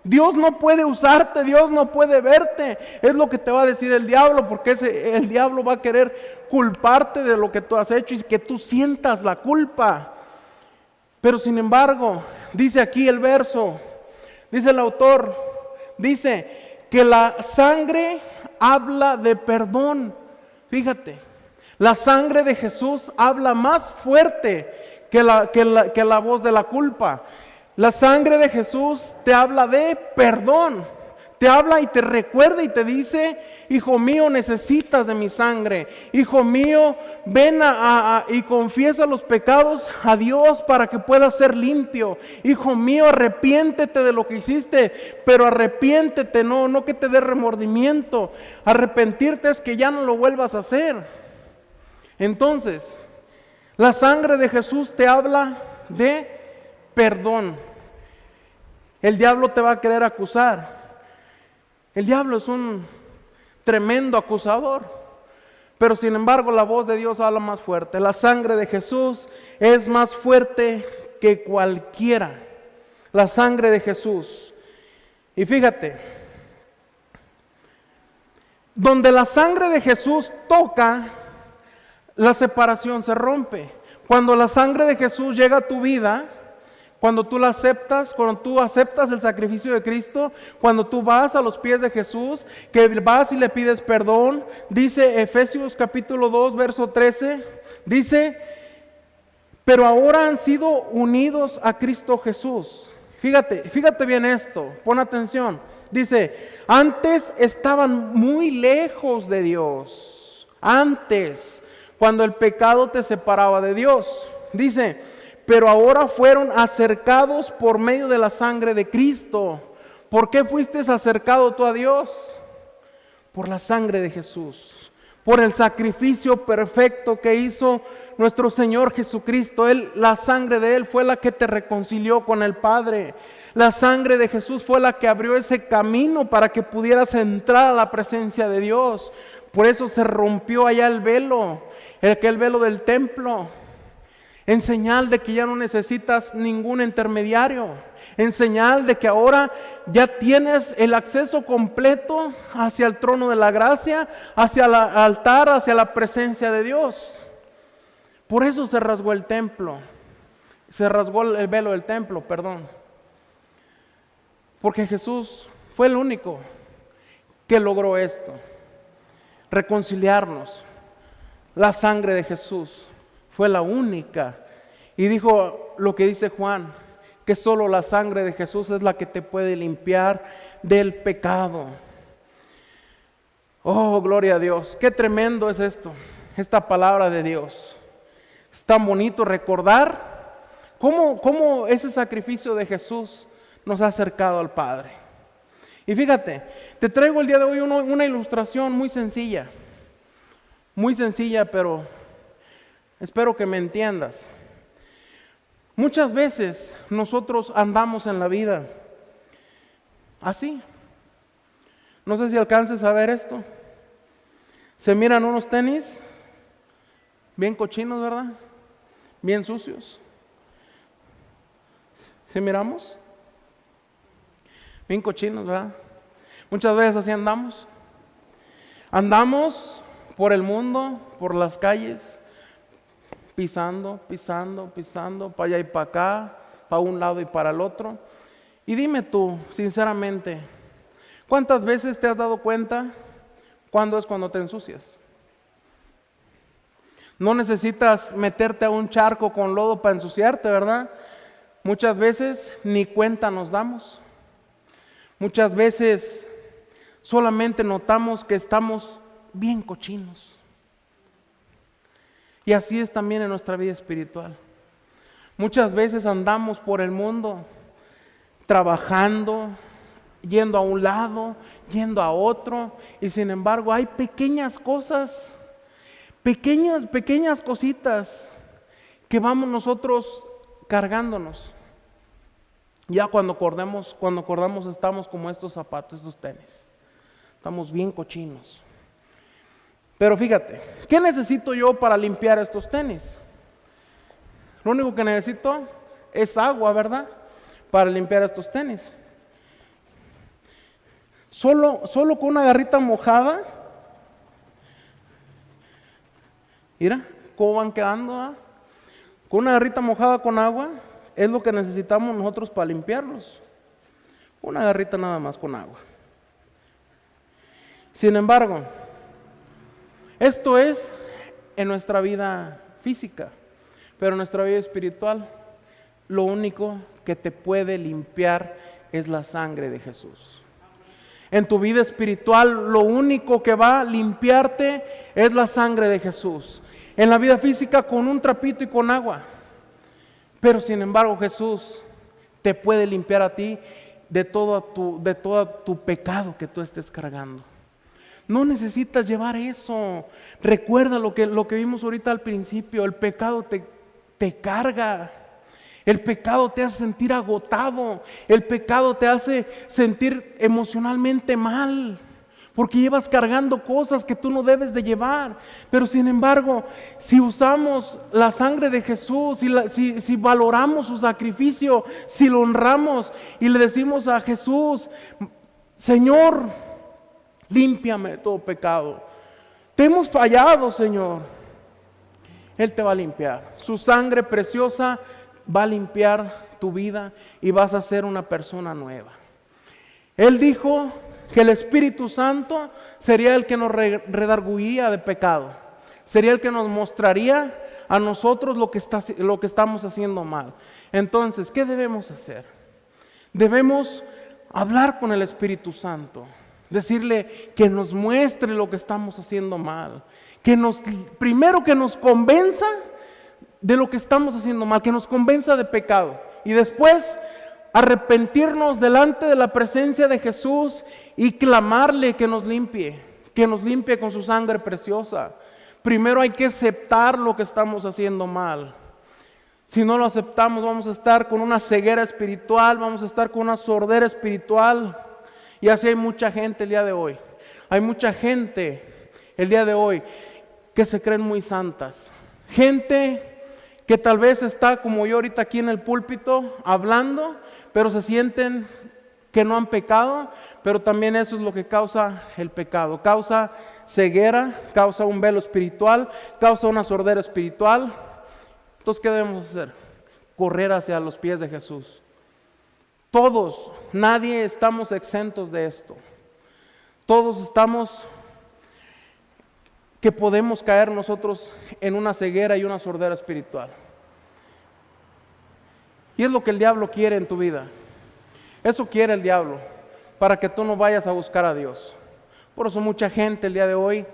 [SPEAKER 1] Dios no puede usarte, Dios no puede verte. Es lo que te va a decir el diablo, porque el diablo va a querer culparte de lo que tú has hecho y que tú sientas la culpa. Pero sin embargo, dice aquí el verso, dice el autor, dice que la sangre habla de perdón. Fíjate, la sangre de Jesús habla más fuerte que la voz de la culpa. La sangre de Jesús te habla de perdón, te habla y te recuerda y te dice, hijo mío, necesitas de mi sangre. Hijo mío, ven y confiesa los pecados a Dios para que puedas ser limpio. Hijo mío, arrepiéntete de lo que hiciste, pero arrepiéntete, no que te dé remordimiento. Arrepentirte es que ya no lo vuelvas a hacer. Entonces, la sangre de Jesús te habla de perdón. El diablo te va a querer acusar. El diablo es un tremendo acusador, pero sin embargo la voz de Dios habla más fuerte. La sangre de Jesús es más fuerte que cualquiera. La sangre de Jesús. Y fíjate, donde la sangre de Jesús toca, la separación se rompe. Cuando la sangre de Jesús llega a tu vida, cuando tú aceptas el sacrificio de Cristo, cuando tú vas a los pies de Jesús, que vas y le pides perdón, dice Efesios capítulo 2, verso 13, dice, pero ahora han sido unidos a Cristo Jesús. Fíjate bien esto, pon atención. Dice, antes estaban muy lejos de Dios. Antes, cuando el pecado te separaba de Dios. Dice, pero ahora fueron acercados por medio de la sangre de Cristo. ¿Por qué fuiste acercado tú a Dios? Por la sangre de Jesús, por el sacrificio perfecto que hizo nuestro Señor Jesucristo. La sangre de Él fue la que te reconcilió con el Padre. La sangre de Jesús fue la que abrió ese camino para que pudieras entrar a la presencia de Dios. Por eso se rompió allá el velo del templo, en señal de que ya no necesitas ningún intermediario, en señal de que ahora ya tienes el acceso completo hacia el trono de la gracia, hacia el altar, hacia la presencia de Dios. Por eso se rasgó el templo, se rasgó el velo del templo, perdón. Porque Jesús fue el único que logró esto, reconciliarnos. La sangre de Jesús fue la única. Y dijo lo que dice Juan, que solo la sangre de Jesús es la que te puede limpiar del pecado. Oh, gloria a Dios. Qué tremendo es esto, esta palabra de Dios. Es tan bonito recordar cómo ese sacrificio de Jesús nos ha acercado al Padre. Y fíjate, te traigo el día de hoy una ilustración muy sencilla, pero espero que me entiendas. Muchas veces nosotros andamos en la vida así. No sé si alcances a ver esto. Se miran unos tenis bien cochinos, ¿verdad? Bien sucios. ¿Sí miramos? Bien cochinos, ¿verdad? Muchas veces así andamos. Andamos por el mundo, por las calles, pisando, para allá y para acá, para un lado y para el otro. Y dime tú, sinceramente, ¿cuántas veces te has dado cuenta cuándo es cuando te ensucias? No necesitas meterte a un charco con lodo para ensuciarte, ¿verdad? Muchas veces ni cuenta nos damos. Muchas veces solamente notamos que estamos bien cochinos. Y así es también en nuestra vida espiritual. Muchas veces andamos por el mundo trabajando, yendo a un lado, yendo a otro, y sin embargo hay pequeñas cosas, pequeñas cositas que vamos nosotros cargándonos. Ya cuando acordamos estamos como estos zapatos, estos tenis. Estamos bien cochinos. Pero fíjate, ¿qué necesito yo para limpiar estos tenis? Lo único que necesito es agua, ¿verdad? Para limpiar estos tenis. Solo con una garrita mojada. Mira cómo van quedando, ¿ah? Con una garrita mojada con agua es lo que necesitamos nosotros para limpiarlos. Una garrita nada más con agua. Sin embargo, esto es en nuestra vida física, pero en nuestra vida espiritual, lo único que te puede limpiar es la sangre de Jesús. En tu vida espiritual, lo único que va a limpiarte es la sangre de Jesús. En la vida física, con un trapito y con agua. Pero sin embargo, Jesús te puede limpiar a ti de todo tu pecado que tú estés cargando. No necesitas llevar eso. Recuerda lo que vimos ahorita al principio. El pecado te carga. El pecado te hace sentir agotado. El pecado te hace sentir emocionalmente mal. Porque llevas cargando cosas que tú no debes de llevar. Pero sin embargo, si usamos la sangre de Jesús, si valoramos su sacrificio, si lo honramos y le decimos a Jesús, Señor, límpiame de todo pecado. Te hemos fallado, Señor. Él te va a limpiar. Su sangre preciosa va a limpiar tu vida y vas a ser una persona nueva. Él dijo que el Espíritu Santo sería el que nos redarguiría de pecado. Sería el que nos mostraría a nosotros lo que estamos haciendo mal. Entonces, ¿qué debemos hacer? Debemos hablar con el Espíritu Santo. Decirle que nos muestre lo que estamos haciendo mal. Primero que nos convenza de lo que estamos haciendo mal, que nos convenza de pecado. Y después arrepentirnos delante de la presencia de Jesús y clamarle que nos limpie con su sangre preciosa. Primero hay que aceptar lo que estamos haciendo mal. Si no lo aceptamos, vamos a estar con una ceguera espiritual, vamos a estar con una sordera espiritual. Y así hay mucha gente el día de hoy. Hay mucha gente el día de hoy que se creen muy santas. Gente que tal vez está como yo ahorita aquí en el púlpito hablando, pero se sienten que no han pecado, pero también eso es lo que causa el pecado. Causa ceguera, causa un velo espiritual, causa una sordera espiritual. Entonces, ¿qué debemos hacer? Correr hacia los pies de Jesús. Todos, nadie estamos exentos de esto. Todos estamos que podemos caer nosotros en una ceguera y una sordera espiritual. Y es lo que el diablo quiere en tu vida. Eso quiere el diablo, para que tú no vayas a buscar a Dios. Por eso mucha gente el día de hoy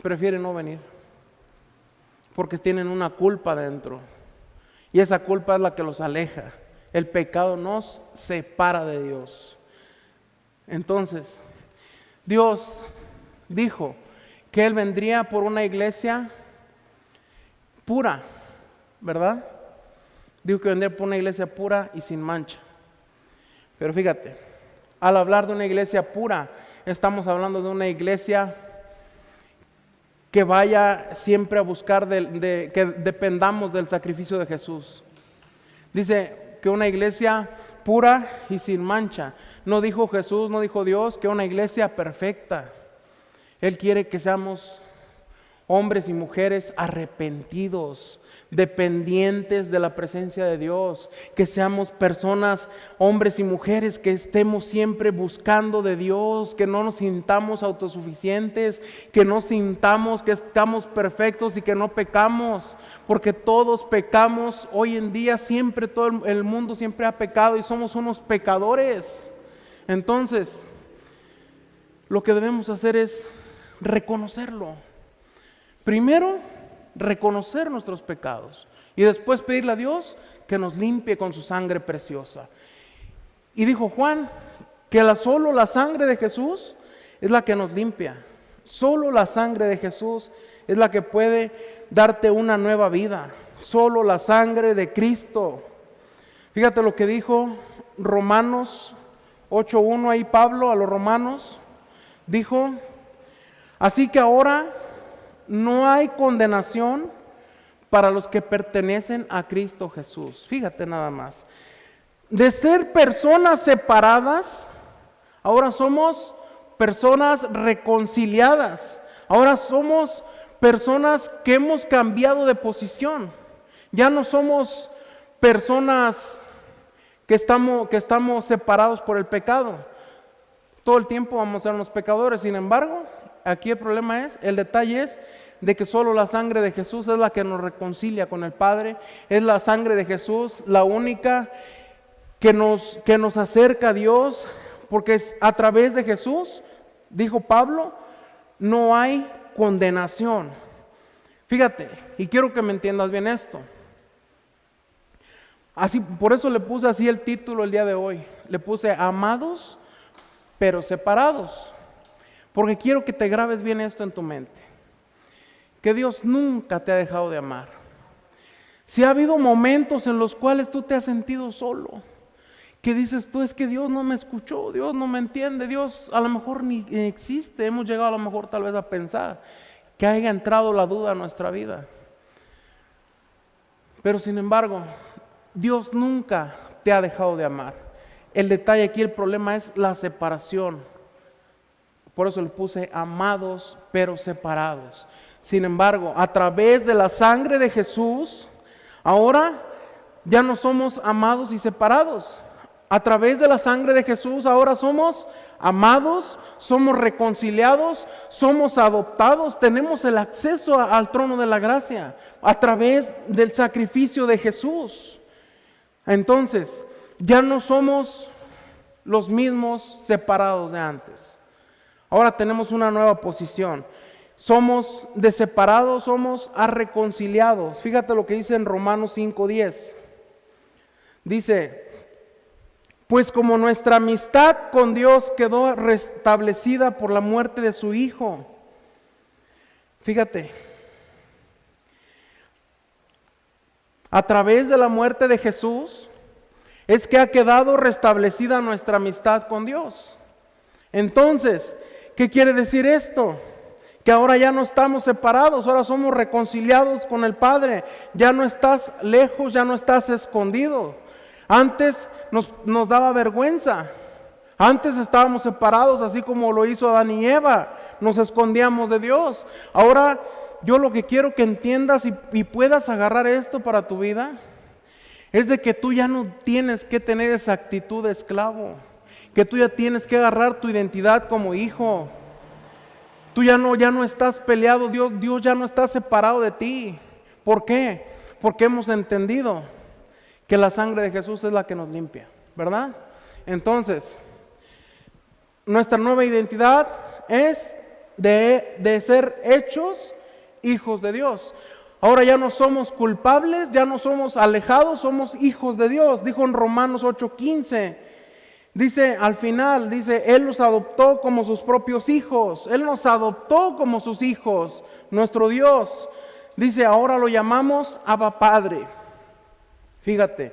[SPEAKER 1] prefiere no venir, porque tienen una culpa dentro. Y esa culpa es la que los aleja. El pecado nos separa de Dios. Entonces, Dios dijo que Él vendría por una iglesia pura, ¿verdad? Dijo que vendría por una iglesia pura y sin mancha. Pero fíjate, al hablar de una iglesia pura, estamos hablando de una iglesia que vaya siempre a buscar, que dependamos del sacrificio de Jesús. Dice que una iglesia pura y sin mancha. No dijo Jesús, no dijo Dios que una iglesia perfecta. Él quiere que seamos hombres y mujeres arrepentidos, dependientes de la presencia de Dios, que seamos personas, hombres y mujeres, que estemos siempre buscando de Dios, que no nos sintamos autosuficientes, que no sintamos que estamos perfectos y que no pecamos, porque todos pecamos hoy en día, siempre todo el mundo siempre ha pecado y somos unos pecadores. Entonces, lo que debemos hacer es reconocerlo. Primero, reconocer nuestros pecados y después pedirle a Dios que nos limpie con su sangre preciosa. Y dijo Juan que solo la sangre de Jesús es la que nos limpia. Solo la sangre de Jesús es la que puede darte una nueva vida. Solo la sangre de Cristo. Fíjate lo que dijo Romanos 8:1 ahí Pablo a los romanos. Dijo, así que ahora no hay condenación para los que pertenecen a Cristo Jesús. Fíjate nada más. De ser personas separadas, ahora somos personas reconciliadas. Ahora somos personas que hemos cambiado de posición. Ya no somos personas que estamos separados por el pecado. Todo el tiempo vamos a ser unos pecadores. Sin embargo, aquí el detalle es de que solo la sangre de Jesús es la que nos reconcilia con el Padre. Es la sangre de Jesús la única que nos acerca a Dios, porque es a través de Jesús, dijo Pablo, no hay condenación. Fíjate, y quiero que me entiendas bien esto. Así, por eso le puse así el título el día de hoy. Le puse amados, pero separados. Porque quiero que te grabes bien esto en tu mente. Que Dios nunca te ha dejado de amar. Si ha habido momentos en los cuales tú te has sentido solo, que dices tú, es que Dios no me escuchó, Dios no me entiende, Dios a lo mejor ni existe. Hemos llegado a lo mejor tal vez a pensar que haya entrado la duda a nuestra vida. Pero sin embargo, Dios nunca te ha dejado de amar. El detalle aquí, el problema es la separación. Por eso le puse amados pero separados. Sin embargo, a través de la sangre de Jesús, ahora ya no somos amados y separados. A través de la sangre de Jesús ahora somos amados, somos reconciliados, somos adoptados, tenemos el acceso al trono de la gracia a través del sacrificio de Jesús. Entonces, ya no somos los mismos separados de antes. Ahora tenemos una nueva posición. Somos de separados, somos a reconciliados. Fíjate lo que dice en Romanos 5:10. Dice, pues como nuestra amistad con Dios quedó restablecida por la muerte de su Hijo. Fíjate, a través de la muerte de Jesús es que ha quedado restablecida nuestra amistad con Dios. Entonces, ¿qué quiere decir esto? Que ahora ya no estamos separados, ahora somos reconciliados con el Padre. Ya no estás lejos, ya no estás escondido. Antes nos daba vergüenza. Antes estábamos separados, así como lo hizo Adán y Eva. Nos escondíamos de Dios. Ahora yo lo que quiero que entiendas y puedas agarrar esto para tu vida, es de que tú ya no tienes que tener esa actitud de esclavo. Que tú ya tienes que agarrar tu identidad como hijo. Tú ya no estás peleado, Dios ya no está separado de ti. ¿Por qué? Porque hemos entendido que la sangre de Jesús es la que nos limpia, ¿verdad? Entonces, nuestra nueva identidad es de ser hechos hijos de Dios. Ahora ya no somos culpables, ya no somos alejados, somos hijos de Dios. Dijo en Romanos 8:15. Dice, al final, Él los adoptó como sus propios hijos. Él nos adoptó como sus hijos, nuestro Dios. Dice, ahora lo llamamos Abba Padre. Fíjate.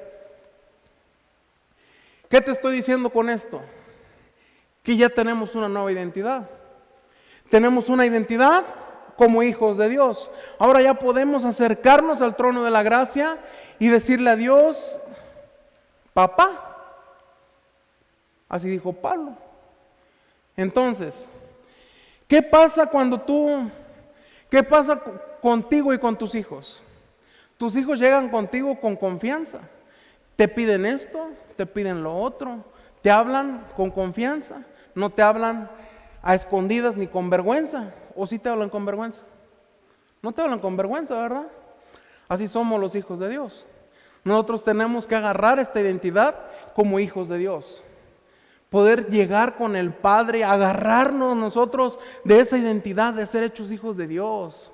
[SPEAKER 1] ¿Qué te estoy diciendo con esto? Que ya tenemos una nueva identidad. Tenemos una identidad como hijos de Dios. Ahora ya podemos acercarnos al trono de la gracia y decirle a Dios, papá. Así dijo Pablo. Entonces, ¿qué pasa cuando tú ¿Qué pasa contigo y con tus hijos? Tus hijos llegan contigo con confianza. Te piden esto, te piden lo otro, te hablan con confianza, no te hablan a escondidas ni con vergüenza. ¿O sí te hablan con vergüenza? No te hablan con vergüenza, ¿verdad? Así somos los hijos de Dios. Nosotros tenemos que agarrar esta identidad como hijos de Dios. Poder llegar con el Padre, agarrarnos nosotros de esa identidad de ser hechos hijos de Dios.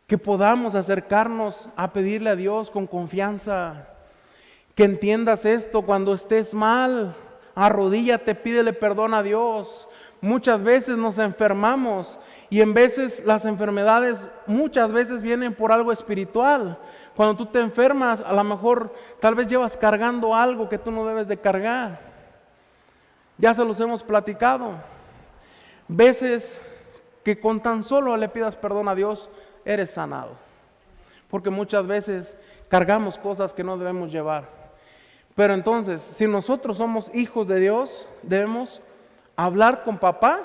[SPEAKER 1] Que podamos acercarnos a pedirle a Dios con confianza. Que entiendas esto: cuando estés mal, arrodíllate, pídele perdón a Dios. Muchas veces nos enfermamos y en veces las enfermedades muchas veces vienen por algo espiritual. Cuando tú te enfermas, a lo mejor tal vez llevas cargando algo que tú no debes de cargar. Ya se los hemos platicado. Veces que con tan solo le pidas perdón a Dios, eres sanado. Porque muchas veces cargamos cosas que no debemos llevar. Pero entonces, si nosotros somos hijos de Dios, debemos hablar con papá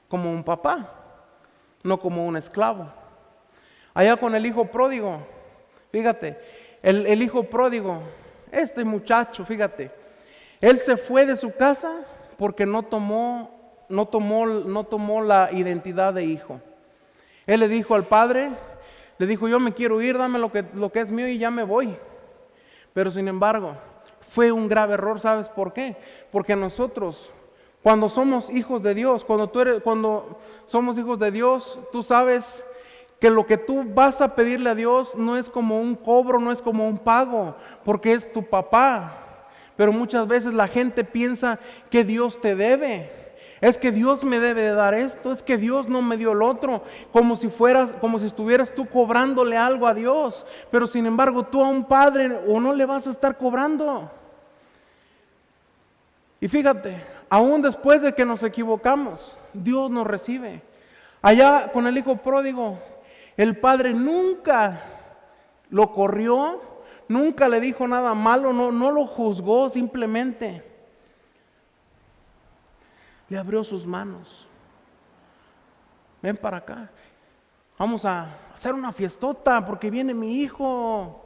[SPEAKER 1] como un papá, no como un esclavo. Allá con el hijo pródigo, fíjate, el hijo pródigo, este muchacho, fíjate, él se fue de su casa porque no tomó la identidad de hijo. Él le dijo al padre, le dijo: yo me quiero ir, dame lo que es mío y ya me voy. Pero sin embargo, fue un grave error. ¿Sabes por qué? Porque nosotros, cuando somos hijos de Dios, cuando somos hijos de Dios, tú sabes que lo que tú vas a pedirle a Dios no es como un cobro, no es como un pago, porque es tu papá. Pero muchas veces la gente piensa que Dios te debe. Es que Dios me debe de dar esto, es que Dios no me dio el otro, como si estuvieras tú cobrándole algo a Dios. Pero sin embargo, tú a un padre o no le vas a estar cobrando. Y fíjate, aún después de que nos equivocamos, Dios nos recibe. Allá con el hijo pródigo, el padre nunca lo corrió, nunca le dijo nada malo, no lo juzgó, simplemente le abrió sus manos. Ven para acá, vamos a hacer una fiestota porque viene mi hijo.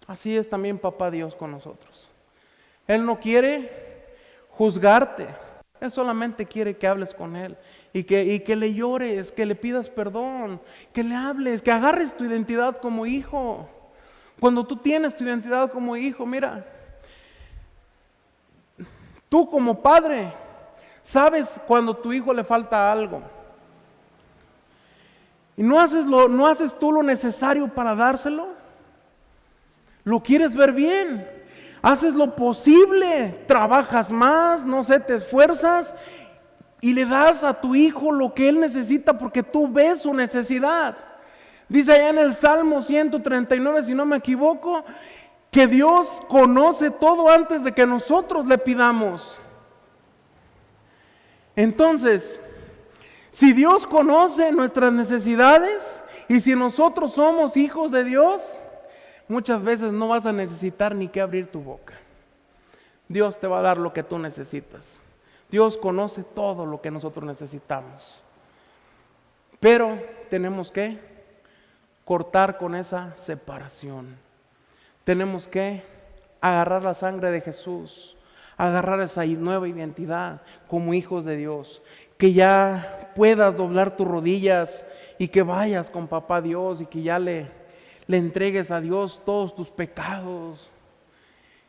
[SPEAKER 1] Así es también papá Dios con nosotros. Él no quiere juzgarte, Él solamente quiere que hables con Él y que le llores, que le pidas perdón, que le hables, que agarres tu identidad como hijo. Cuando tú tienes tu identidad como hijo, mira, tú como padre sabes cuando a tu hijo le falta algo y no haces tú lo necesario para dárselo. Lo quieres ver bien, haces lo posible, trabajas más, no sé, te esfuerzas y le das a tu hijo lo que él necesita porque tú ves su necesidad. Dice allá en el Salmo 139, si no me equivoco, que Dios conoce todo antes de que nosotros le pidamos. Entonces, si Dios conoce nuestras necesidades y si nosotros somos hijos de Dios, muchas veces no vas a necesitar ni que abrir tu boca. Dios te va a dar lo que tú necesitas. Dios conoce todo lo que nosotros necesitamos. Pero tenemos que cortar con esa separación. Tenemos que agarrar la sangre de Jesús, agarrar esa nueva identidad como hijos de Dios, que ya puedas doblar tus rodillas y que vayas con papá Dios y que ya le entregues a Dios todos tus pecados,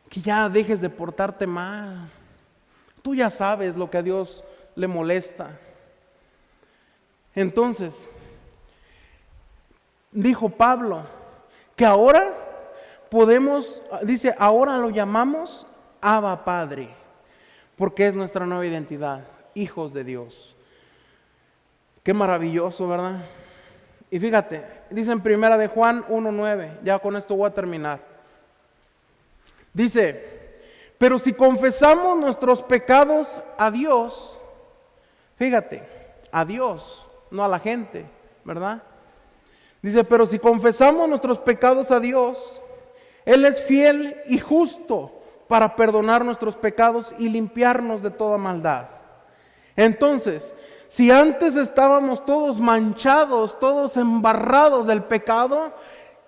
[SPEAKER 1] que ya dejes de portarte mal. Tú ya sabes lo que a Dios le molesta. Entonces, dijo Pablo que ahora podemos, dice, ahora lo llamamos Abba Padre, porque es nuestra nueva identidad, hijos de Dios. Qué maravilloso, ¿verdad? Y fíjate, dice en primera de Juan 1:9, ya con esto voy a terminar. Dice, pero si confesamos nuestros pecados a Dios, fíjate, a Dios, no a la gente, ¿verdad? Dice, pero si confesamos nuestros pecados a Dios, Él es fiel y justo para perdonar nuestros pecados y limpiarnos de toda maldad. Entonces, Si antes estábamos todos manchados, todos embarrados del pecado,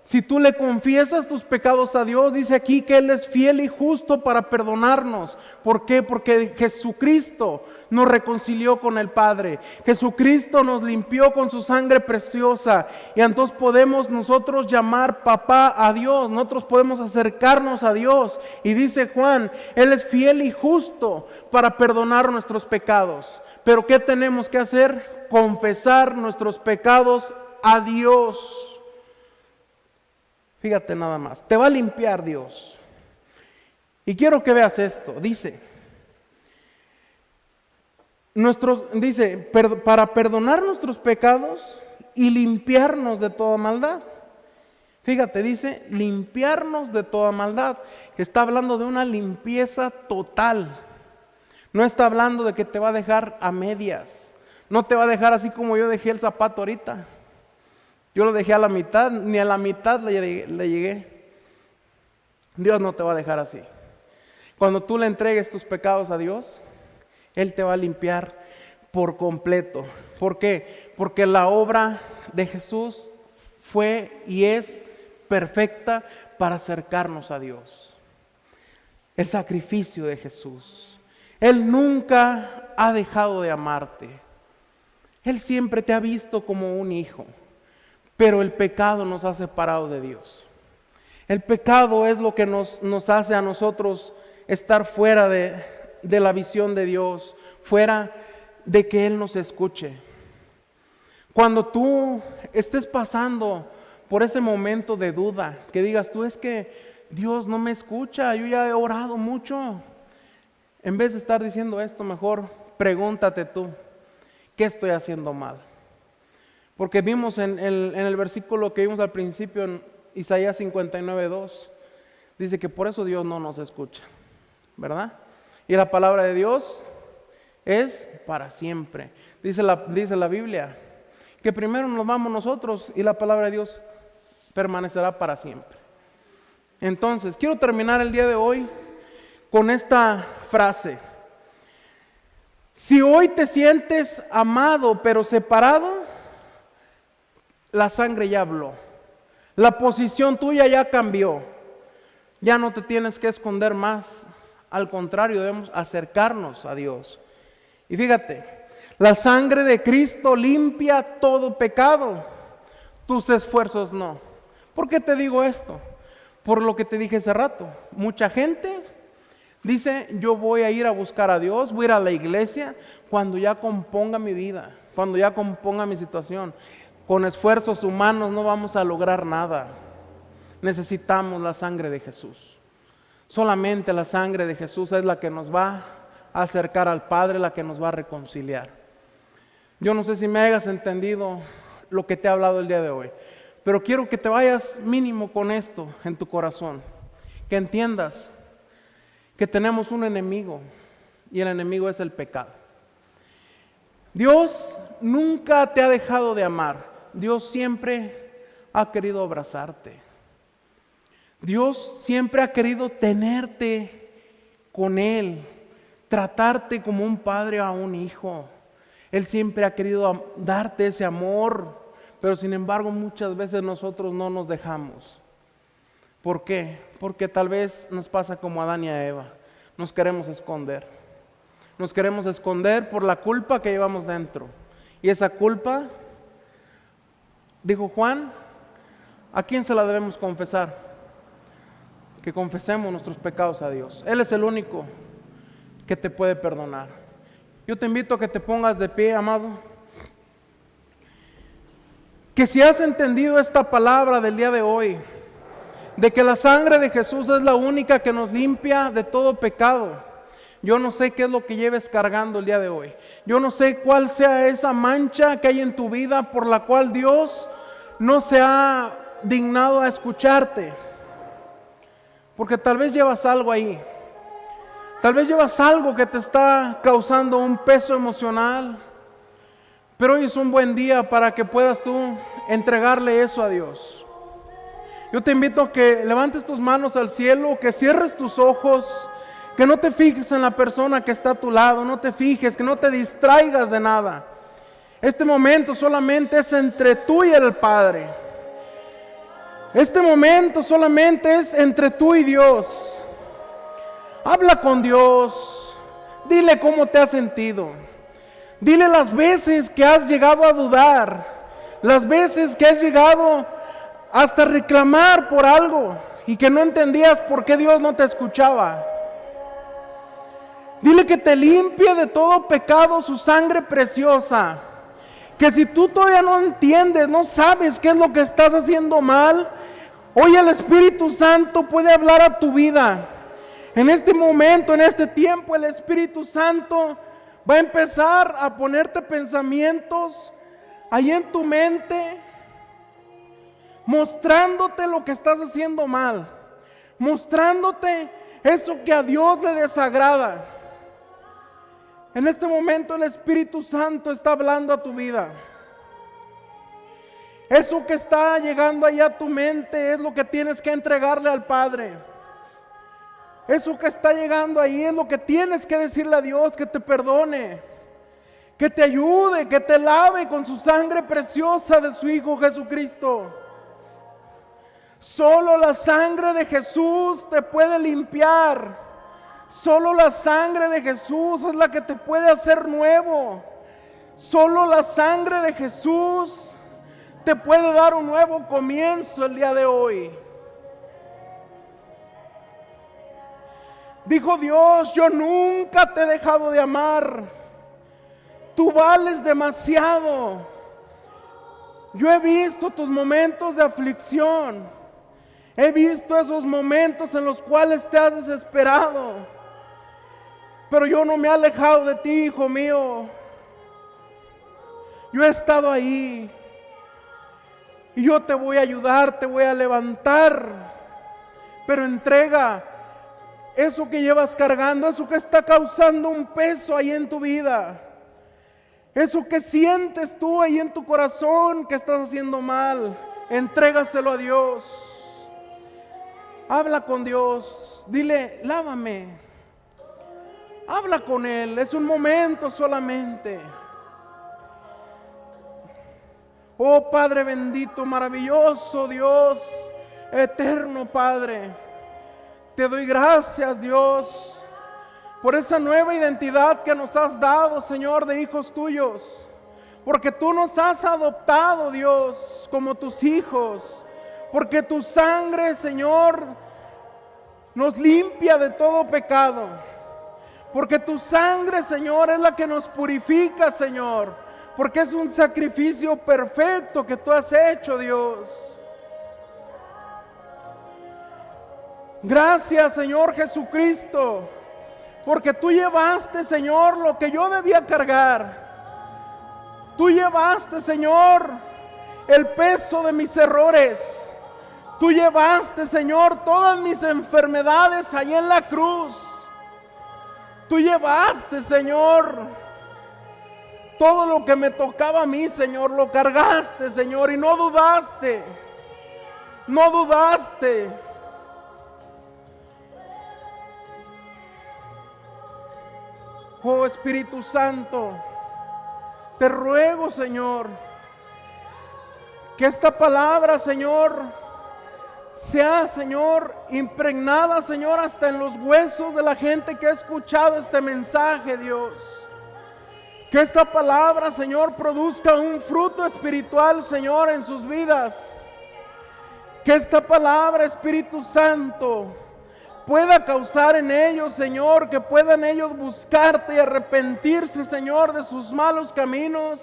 [SPEAKER 1] si tú le confiesas tus pecados a Dios, dice aquí que Él es fiel y justo para perdonarnos. ¿Por qué? Porque Jesucristo nos reconcilió con el Padre. Jesucristo nos limpió con su sangre preciosa. Y entonces podemos nosotros llamar papá a Dios. Nosotros podemos acercarnos a Dios. Y dice Juan, Él es fiel y justo para perdonar nuestros pecados. Pero ¿qué tenemos que hacer? Confesar nuestros pecados a Dios. Fíjate nada más, te va a limpiar Dios. Y quiero que veas esto, dice, para perdonar nuestros pecados y limpiarnos de toda maldad. Fíjate, dice, limpiarnos de toda maldad. Está hablando de una limpieza total. No está hablando de que te va a dejar a medias. No te va a dejar así como yo dejé el zapato ahorita. Yo lo dejé a la mitad, ni a la mitad le llegué. Dios no te va a dejar así. Cuando tú le entregues tus pecados a Dios, Él te va a limpiar por completo. ¿Por qué? Porque la obra de Jesús fue y es perfecta para acercarnos a Dios. El sacrificio de Jesús. Él nunca ha dejado de amarte. Él siempre te ha visto como un hijo. Pero el pecado nos ha separado de Dios. El pecado es lo que nos hace a nosotros estar fuera de la visión de Dios, fuera de que Él nos escuche. Cuando tú estés pasando por ese momento de duda, que digas tú, es que Dios no me escucha, yo ya he orado mucho. En vez de estar diciendo esto, mejor pregúntate tú, ¿qué estoy haciendo mal? Porque vimos en el versículo que vimos al principio, en Isaías 59:2, dice que por eso Dios no nos escucha, ¿verdad? Y la palabra de Dios es para siempre. Dice la Biblia que primero nos vamos nosotros y la palabra de Dios permanecerá para siempre. Entonces, quiero terminar el día de hoy con esta frase. Si hoy te sientes amado pero separado, la sangre ya habló. La posición tuya ya cambió. Ya no te tienes que esconder más. Al contrario, debemos acercarnos a Dios. Y fíjate, la sangre de Cristo limpia todo pecado. Tus esfuerzos no. ¿Por qué te digo esto? Por lo que te dije hace rato. Mucha gente dice, yo voy a ir a buscar a Dios, voy a ir a la iglesia cuando ya componga mi vida, cuando ya componga mi situación. Con esfuerzos humanos no vamos a lograr nada. Necesitamos la sangre de Jesús. Solamente la sangre de Jesús es la que nos va a acercar al Padre, la que nos va a reconciliar. Yo no sé si me hayas entendido lo que te he hablado el día de hoy, pero quiero que te vayas mínimo con esto en tu corazón. Que entiendas que tenemos un enemigo y el enemigo es el pecado. Dios nunca te ha dejado de amar. Dios siempre ha querido abrazarte. Dios siempre ha querido tenerte con Él, tratarte como un padre a un hijo. Él siempre ha querido darte ese amor, pero sin embargo muchas veces nosotros no nos dejamos. ¿Por qué? Porque tal vez nos pasa como a Adán y a Eva. Nos queremos esconder. Nos queremos esconder por la culpa que llevamos dentro. Y esa culpa, dijo Juan, ¿a quién se la debemos confesar? Que confesemos nuestros pecados a Dios. Él es el único que te puede perdonar. Yo te invito a que te pongas de pie, amado. Que si has entendido esta palabra del día de hoy, de que la sangre de Jesús es la única que nos limpia de todo pecado. Yo no sé qué es lo que lleves cargando el día de hoy. Yo no sé cuál sea esa mancha que hay en tu vida por la cual Dios no se ha dignado a escucharte. Porque tal vez llevas algo ahí. Tal vez llevas algo que te está causando un peso emocional. Pero hoy es un buen día para que puedas tú entregarle eso a Dios. Yo te invito a que levantes tus manos al cielo, que cierres tus ojos, que no te fijes en la persona que está a tu lado, no te fijes, que no te distraigas de nada. Este momento solamente es entre tú y el Padre. Este momento solamente es entre tú y Dios. Habla con Dios. Dile cómo te has sentido. Dile las veces que has llegado a dudar. Las veces que has llegado hasta reclamar por algo y que no entendías por qué Dios no te escuchaba. Dile que te limpie de todo pecado su sangre preciosa. Que si tú todavía no entiendes, no sabes qué es lo que estás haciendo mal, hoy el Espíritu Santo puede hablar a tu vida. En este momento, en este tiempo, el Espíritu Santo va a empezar a ponerte pensamientos ahí en tu mente, mostrándote lo que estás haciendo mal, mostrándote eso que a Dios le desagrada. En este momento el Espíritu Santo está hablando a tu vida. Eso que está llegando allá a tu mente es lo que tienes que entregarle al Padre. Eso que está llegando ahí es lo que tienes que decirle a Dios, que te perdone, que te ayude, que te lave con su sangre preciosa de su Hijo Jesucristo. Solo la sangre de Jesús te puede limpiar. Solo la sangre de Jesús es la que te puede hacer nuevo. Solo la sangre de Jesús te puede dar un nuevo comienzo el día de hoy. Dijo Dios: yo nunca te he dejado de amar. Tú vales demasiado. Yo he visto tus momentos de aflicción. He visto esos momentos en los cuales te has desesperado. Pero yo no me he alejado de ti, hijo mío. Yo he estado ahí. Y yo te voy a ayudar, te voy a levantar. Pero entrega eso que llevas cargando, eso que está causando un peso ahí en tu vida. Eso que sientes tú ahí en tu corazón que estás haciendo mal. Entrégaselo a Dios. Habla con Dios. Dile: lávame. Habla con Él, es un momento solamente. Oh Padre bendito, maravilloso Dios, eterno Padre, te doy gracias, Dios, por esa nueva identidad que nos has dado, Señor, de hijos tuyos. Porque tú nos has adoptado, Dios, como tus hijos. Porque tu sangre, Señor, nos limpia de todo pecado. Porque tu sangre, Señor, es la que nos purifica, Señor. Porque es un sacrificio perfecto que tú has hecho, Dios. Gracias, Señor Jesucristo. Porque tú llevaste, Señor, lo que yo debía cargar. Tú llevaste, Señor, el peso de mis errores. Tú llevaste, Señor, todas mis enfermedades ahí en la cruz. Tú llevaste, Señor, todo lo que me tocaba a mí, Señor, lo cargaste, Señor, y no dudaste. No dudaste. Oh Espíritu Santo, te ruego, Señor, que esta palabra, Señor, sea, Señor, impregnada, Señor, hasta en los huesos de la gente que ha escuchado este mensaje, Dios. Que esta palabra, Señor, produzca un fruto espiritual, Señor, en sus vidas. Que esta palabra, Espíritu Santo, pueda causar en ellos, Señor, que puedan ellos buscarte y arrepentirse, Señor, de sus malos caminos.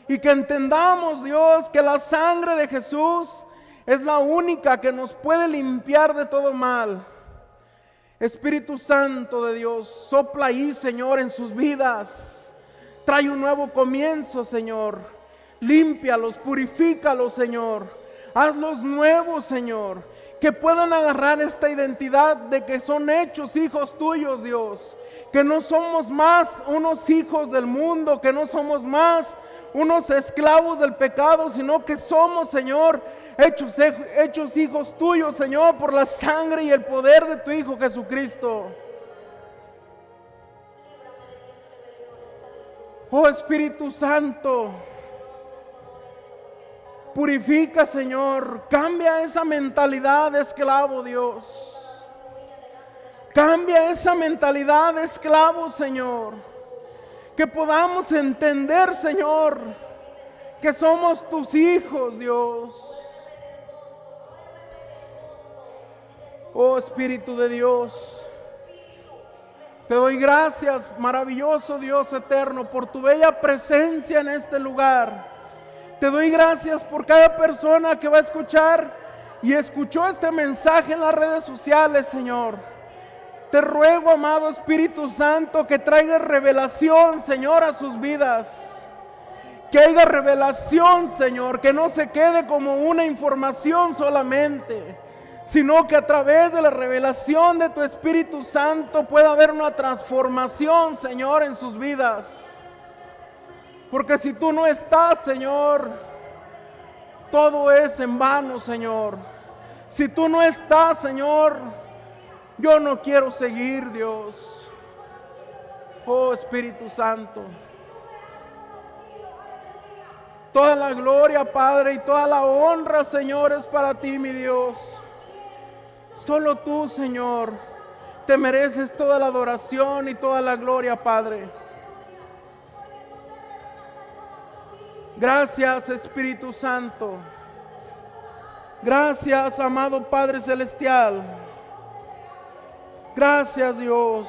[SPEAKER 1] Y que entendamos, Dios, que la sangre de Jesús es la única que nos puede limpiar de todo mal. Espíritu Santo de Dios, sopla ahí, Señor, en sus vidas. Trae un nuevo comienzo, Señor. Límpialos, purifícalos, Señor. Hazlos nuevos, Señor. Que puedan agarrar esta identidad de que son hechos hijos tuyos, Dios. Que no somos más unos hijos del mundo, que no somos más unos esclavos del pecado, sino que somos, Señor, hechos hijos tuyos, Señor, por la sangre y el poder de tu Hijo Jesucristo. Oh Espíritu Santo, purifica, Señor, cambia esa mentalidad de esclavo, Dios. Cambia esa mentalidad de esclavo, Señor. Que podamos entender, Señor, que somos tus hijos, Dios. Oh Espíritu de Dios, te doy gracias, maravilloso Dios eterno, por tu bella presencia en este lugar. Te doy gracias por cada persona que va a escuchar y escuchó este mensaje en las redes sociales, Señor. Te ruego, amado Espíritu Santo, que traiga revelación, Señor, a sus vidas. Que haya revelación, Señor, que no se quede como una información solamente, sino que a través de la revelación de tu Espíritu Santo pueda haber una transformación, Señor, en sus vidas. Porque si tú no estás, Señor, todo es en vano, Señor. Si tú no estás, Señor, yo no quiero seguir, Dios. Oh Espíritu Santo, toda la gloria, Padre, y toda la honra, Señor, es para ti, mi Dios. Solo tú, Señor, te mereces toda la adoración y toda la gloria, Padre. Gracias, Espíritu Santo. Gracias, amado Padre Celestial. Gracias, Dios.